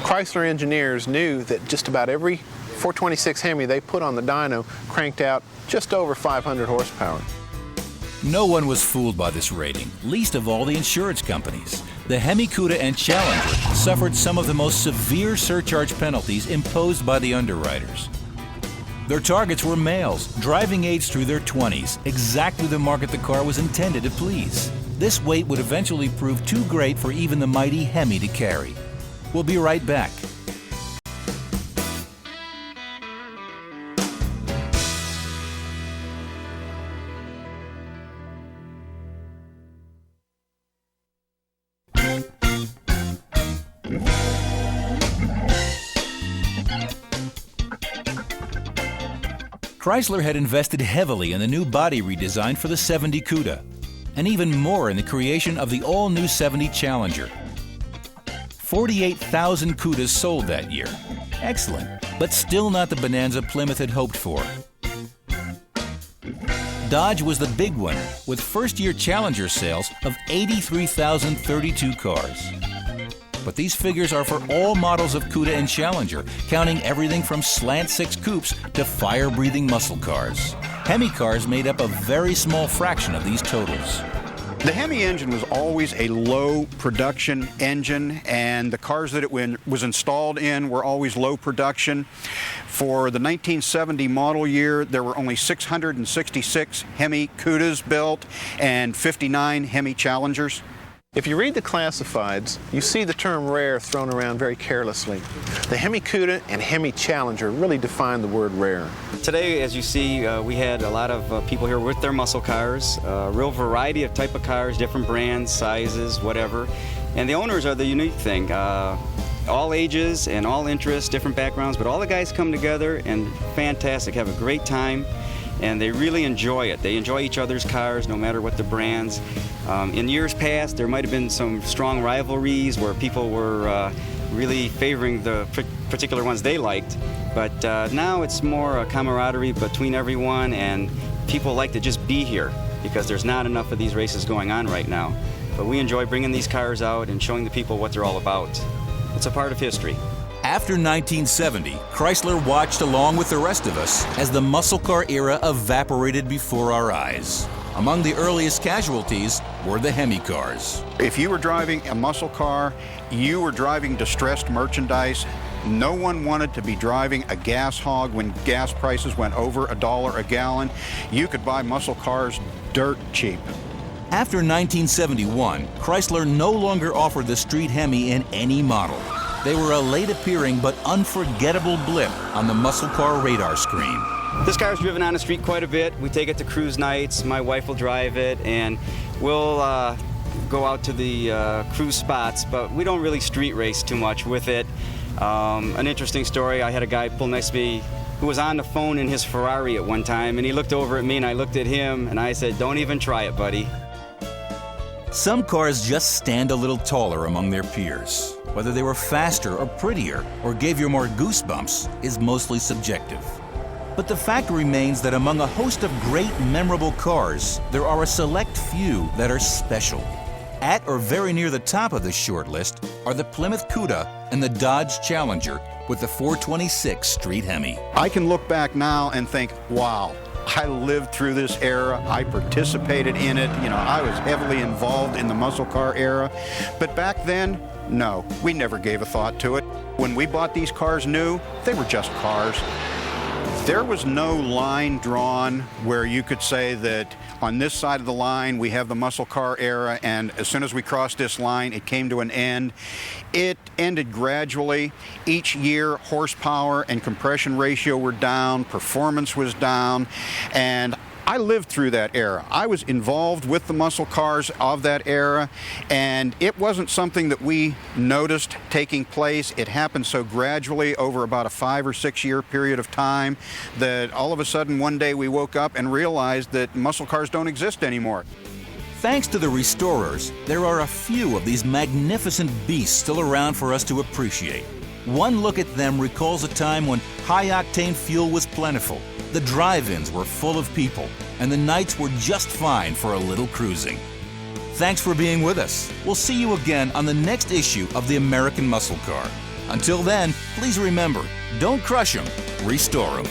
Chrysler engineers knew that just about every 426 Hemi they put on the dyno cranked out just over 500 horsepower. No one was fooled by this rating, least of all the insurance companies. The Hemi Cuda and Challenger suffered some of the most severe surcharge penalties imposed by the underwriters. Their targets were males, driving age through their 20s, exactly the market the car was intended to please. This weight would eventually prove too great for even the mighty Hemi to carry. We'll be right back. Chrysler had invested heavily in the new body redesign for the 70 Cuda, and even more in the creation of the all-new 70 Challenger. 48,000 Cudas sold that year. Excellent, but still not the bonanza Plymouth had hoped for. Dodge was the big winner, with first-year Challenger sales of 83,032 cars. But these figures are for all models of Cuda and Challenger, counting everything from slant-six coupes to fire-breathing muscle cars. Hemi cars made up a very small fraction of these totals. The Hemi engine was always a low production engine, and the cars that it was installed in were always low production. For the 1970 model year, there were only 666 Hemi Cudas built and 59 Hemi Challengers. If you read the classifieds, you see the term rare thrown around very carelessly. The Hemi Cuda and Hemi Challenger really define the word rare. Today, as you see, we had a lot of people here with their muscle cars, a real variety of type of cars, different brands, sizes, whatever. And the owners are the unique thing. All ages and all interests, different backgrounds, but all the guys come together and fantastic, have a great time. And they really enjoy it. They enjoy each other's cars, no matter what the brands. In years past, there might have been some strong rivalries where people were really favoring the particular ones they liked. But now it's more a camaraderie between everyone, and people like to just be here because there's not enough of these races going on right now. But we enjoy bringing these cars out and showing the people what they're all about. It's a part of history. After 1970, Chrysler watched along with the rest of us as the muscle car era evaporated before our eyes. Among the earliest casualties were the Hemi cars. If you were driving a muscle car, you were driving distressed merchandise. No one wanted to be driving a gas hog when gas prices went over $1 a gallon. You could buy muscle cars dirt cheap. After 1971, Chrysler no longer offered the street Hemi in any model. They were a late-appearing but unforgettable blip on the muscle car radar screen. This car's driven on the street quite a bit. We take it to cruise nights. My wife will drive it, and we'll go out to the cruise spots, but we don't really street race too much with it. An interesting story, I had a guy pull next to me who was on the phone in his Ferrari at one time, and he looked over at me, and I looked at him, and I said, "Don't even try it, buddy." Some cars just stand a little taller among their peers. Whether they were faster or prettier or gave you more goosebumps is mostly subjective. But the fact remains that among a host of great, memorable cars, there are a select few that are special. At or very near the top of this short list are the Plymouth Cuda and the Dodge Challenger with the 426 Street Hemi. I can look back now and think, wow, I lived through this era. I participated in it. You know, I was heavily involved in the muscle car era. But back then, no, we never gave a thought to it. When we bought these cars new, they were just cars. There was no line drawn where you could say that on this side of the line we have the muscle car era, and as soon as we crossed this line it came to an end. It ended gradually. Each year horsepower and compression ratio were down, performance was down, and I lived through that era. I was involved with the muscle cars of that era, and it wasn't something that we noticed taking place. It happened so gradually over about a 5 or 6 year period of time that all of a sudden one day we woke up and realized that muscle cars don't exist anymore. Thanks to the restorers, there are a few of these magnificent beasts still around for us to appreciate. One look at them recalls a time when high-octane fuel was plentiful, the drive-ins were full of people, and the nights were just fine for a little cruising. Thanks for being with us. We'll see you again on the next issue of the American Muscle Car. Until then, please remember, don't crush them, restore them.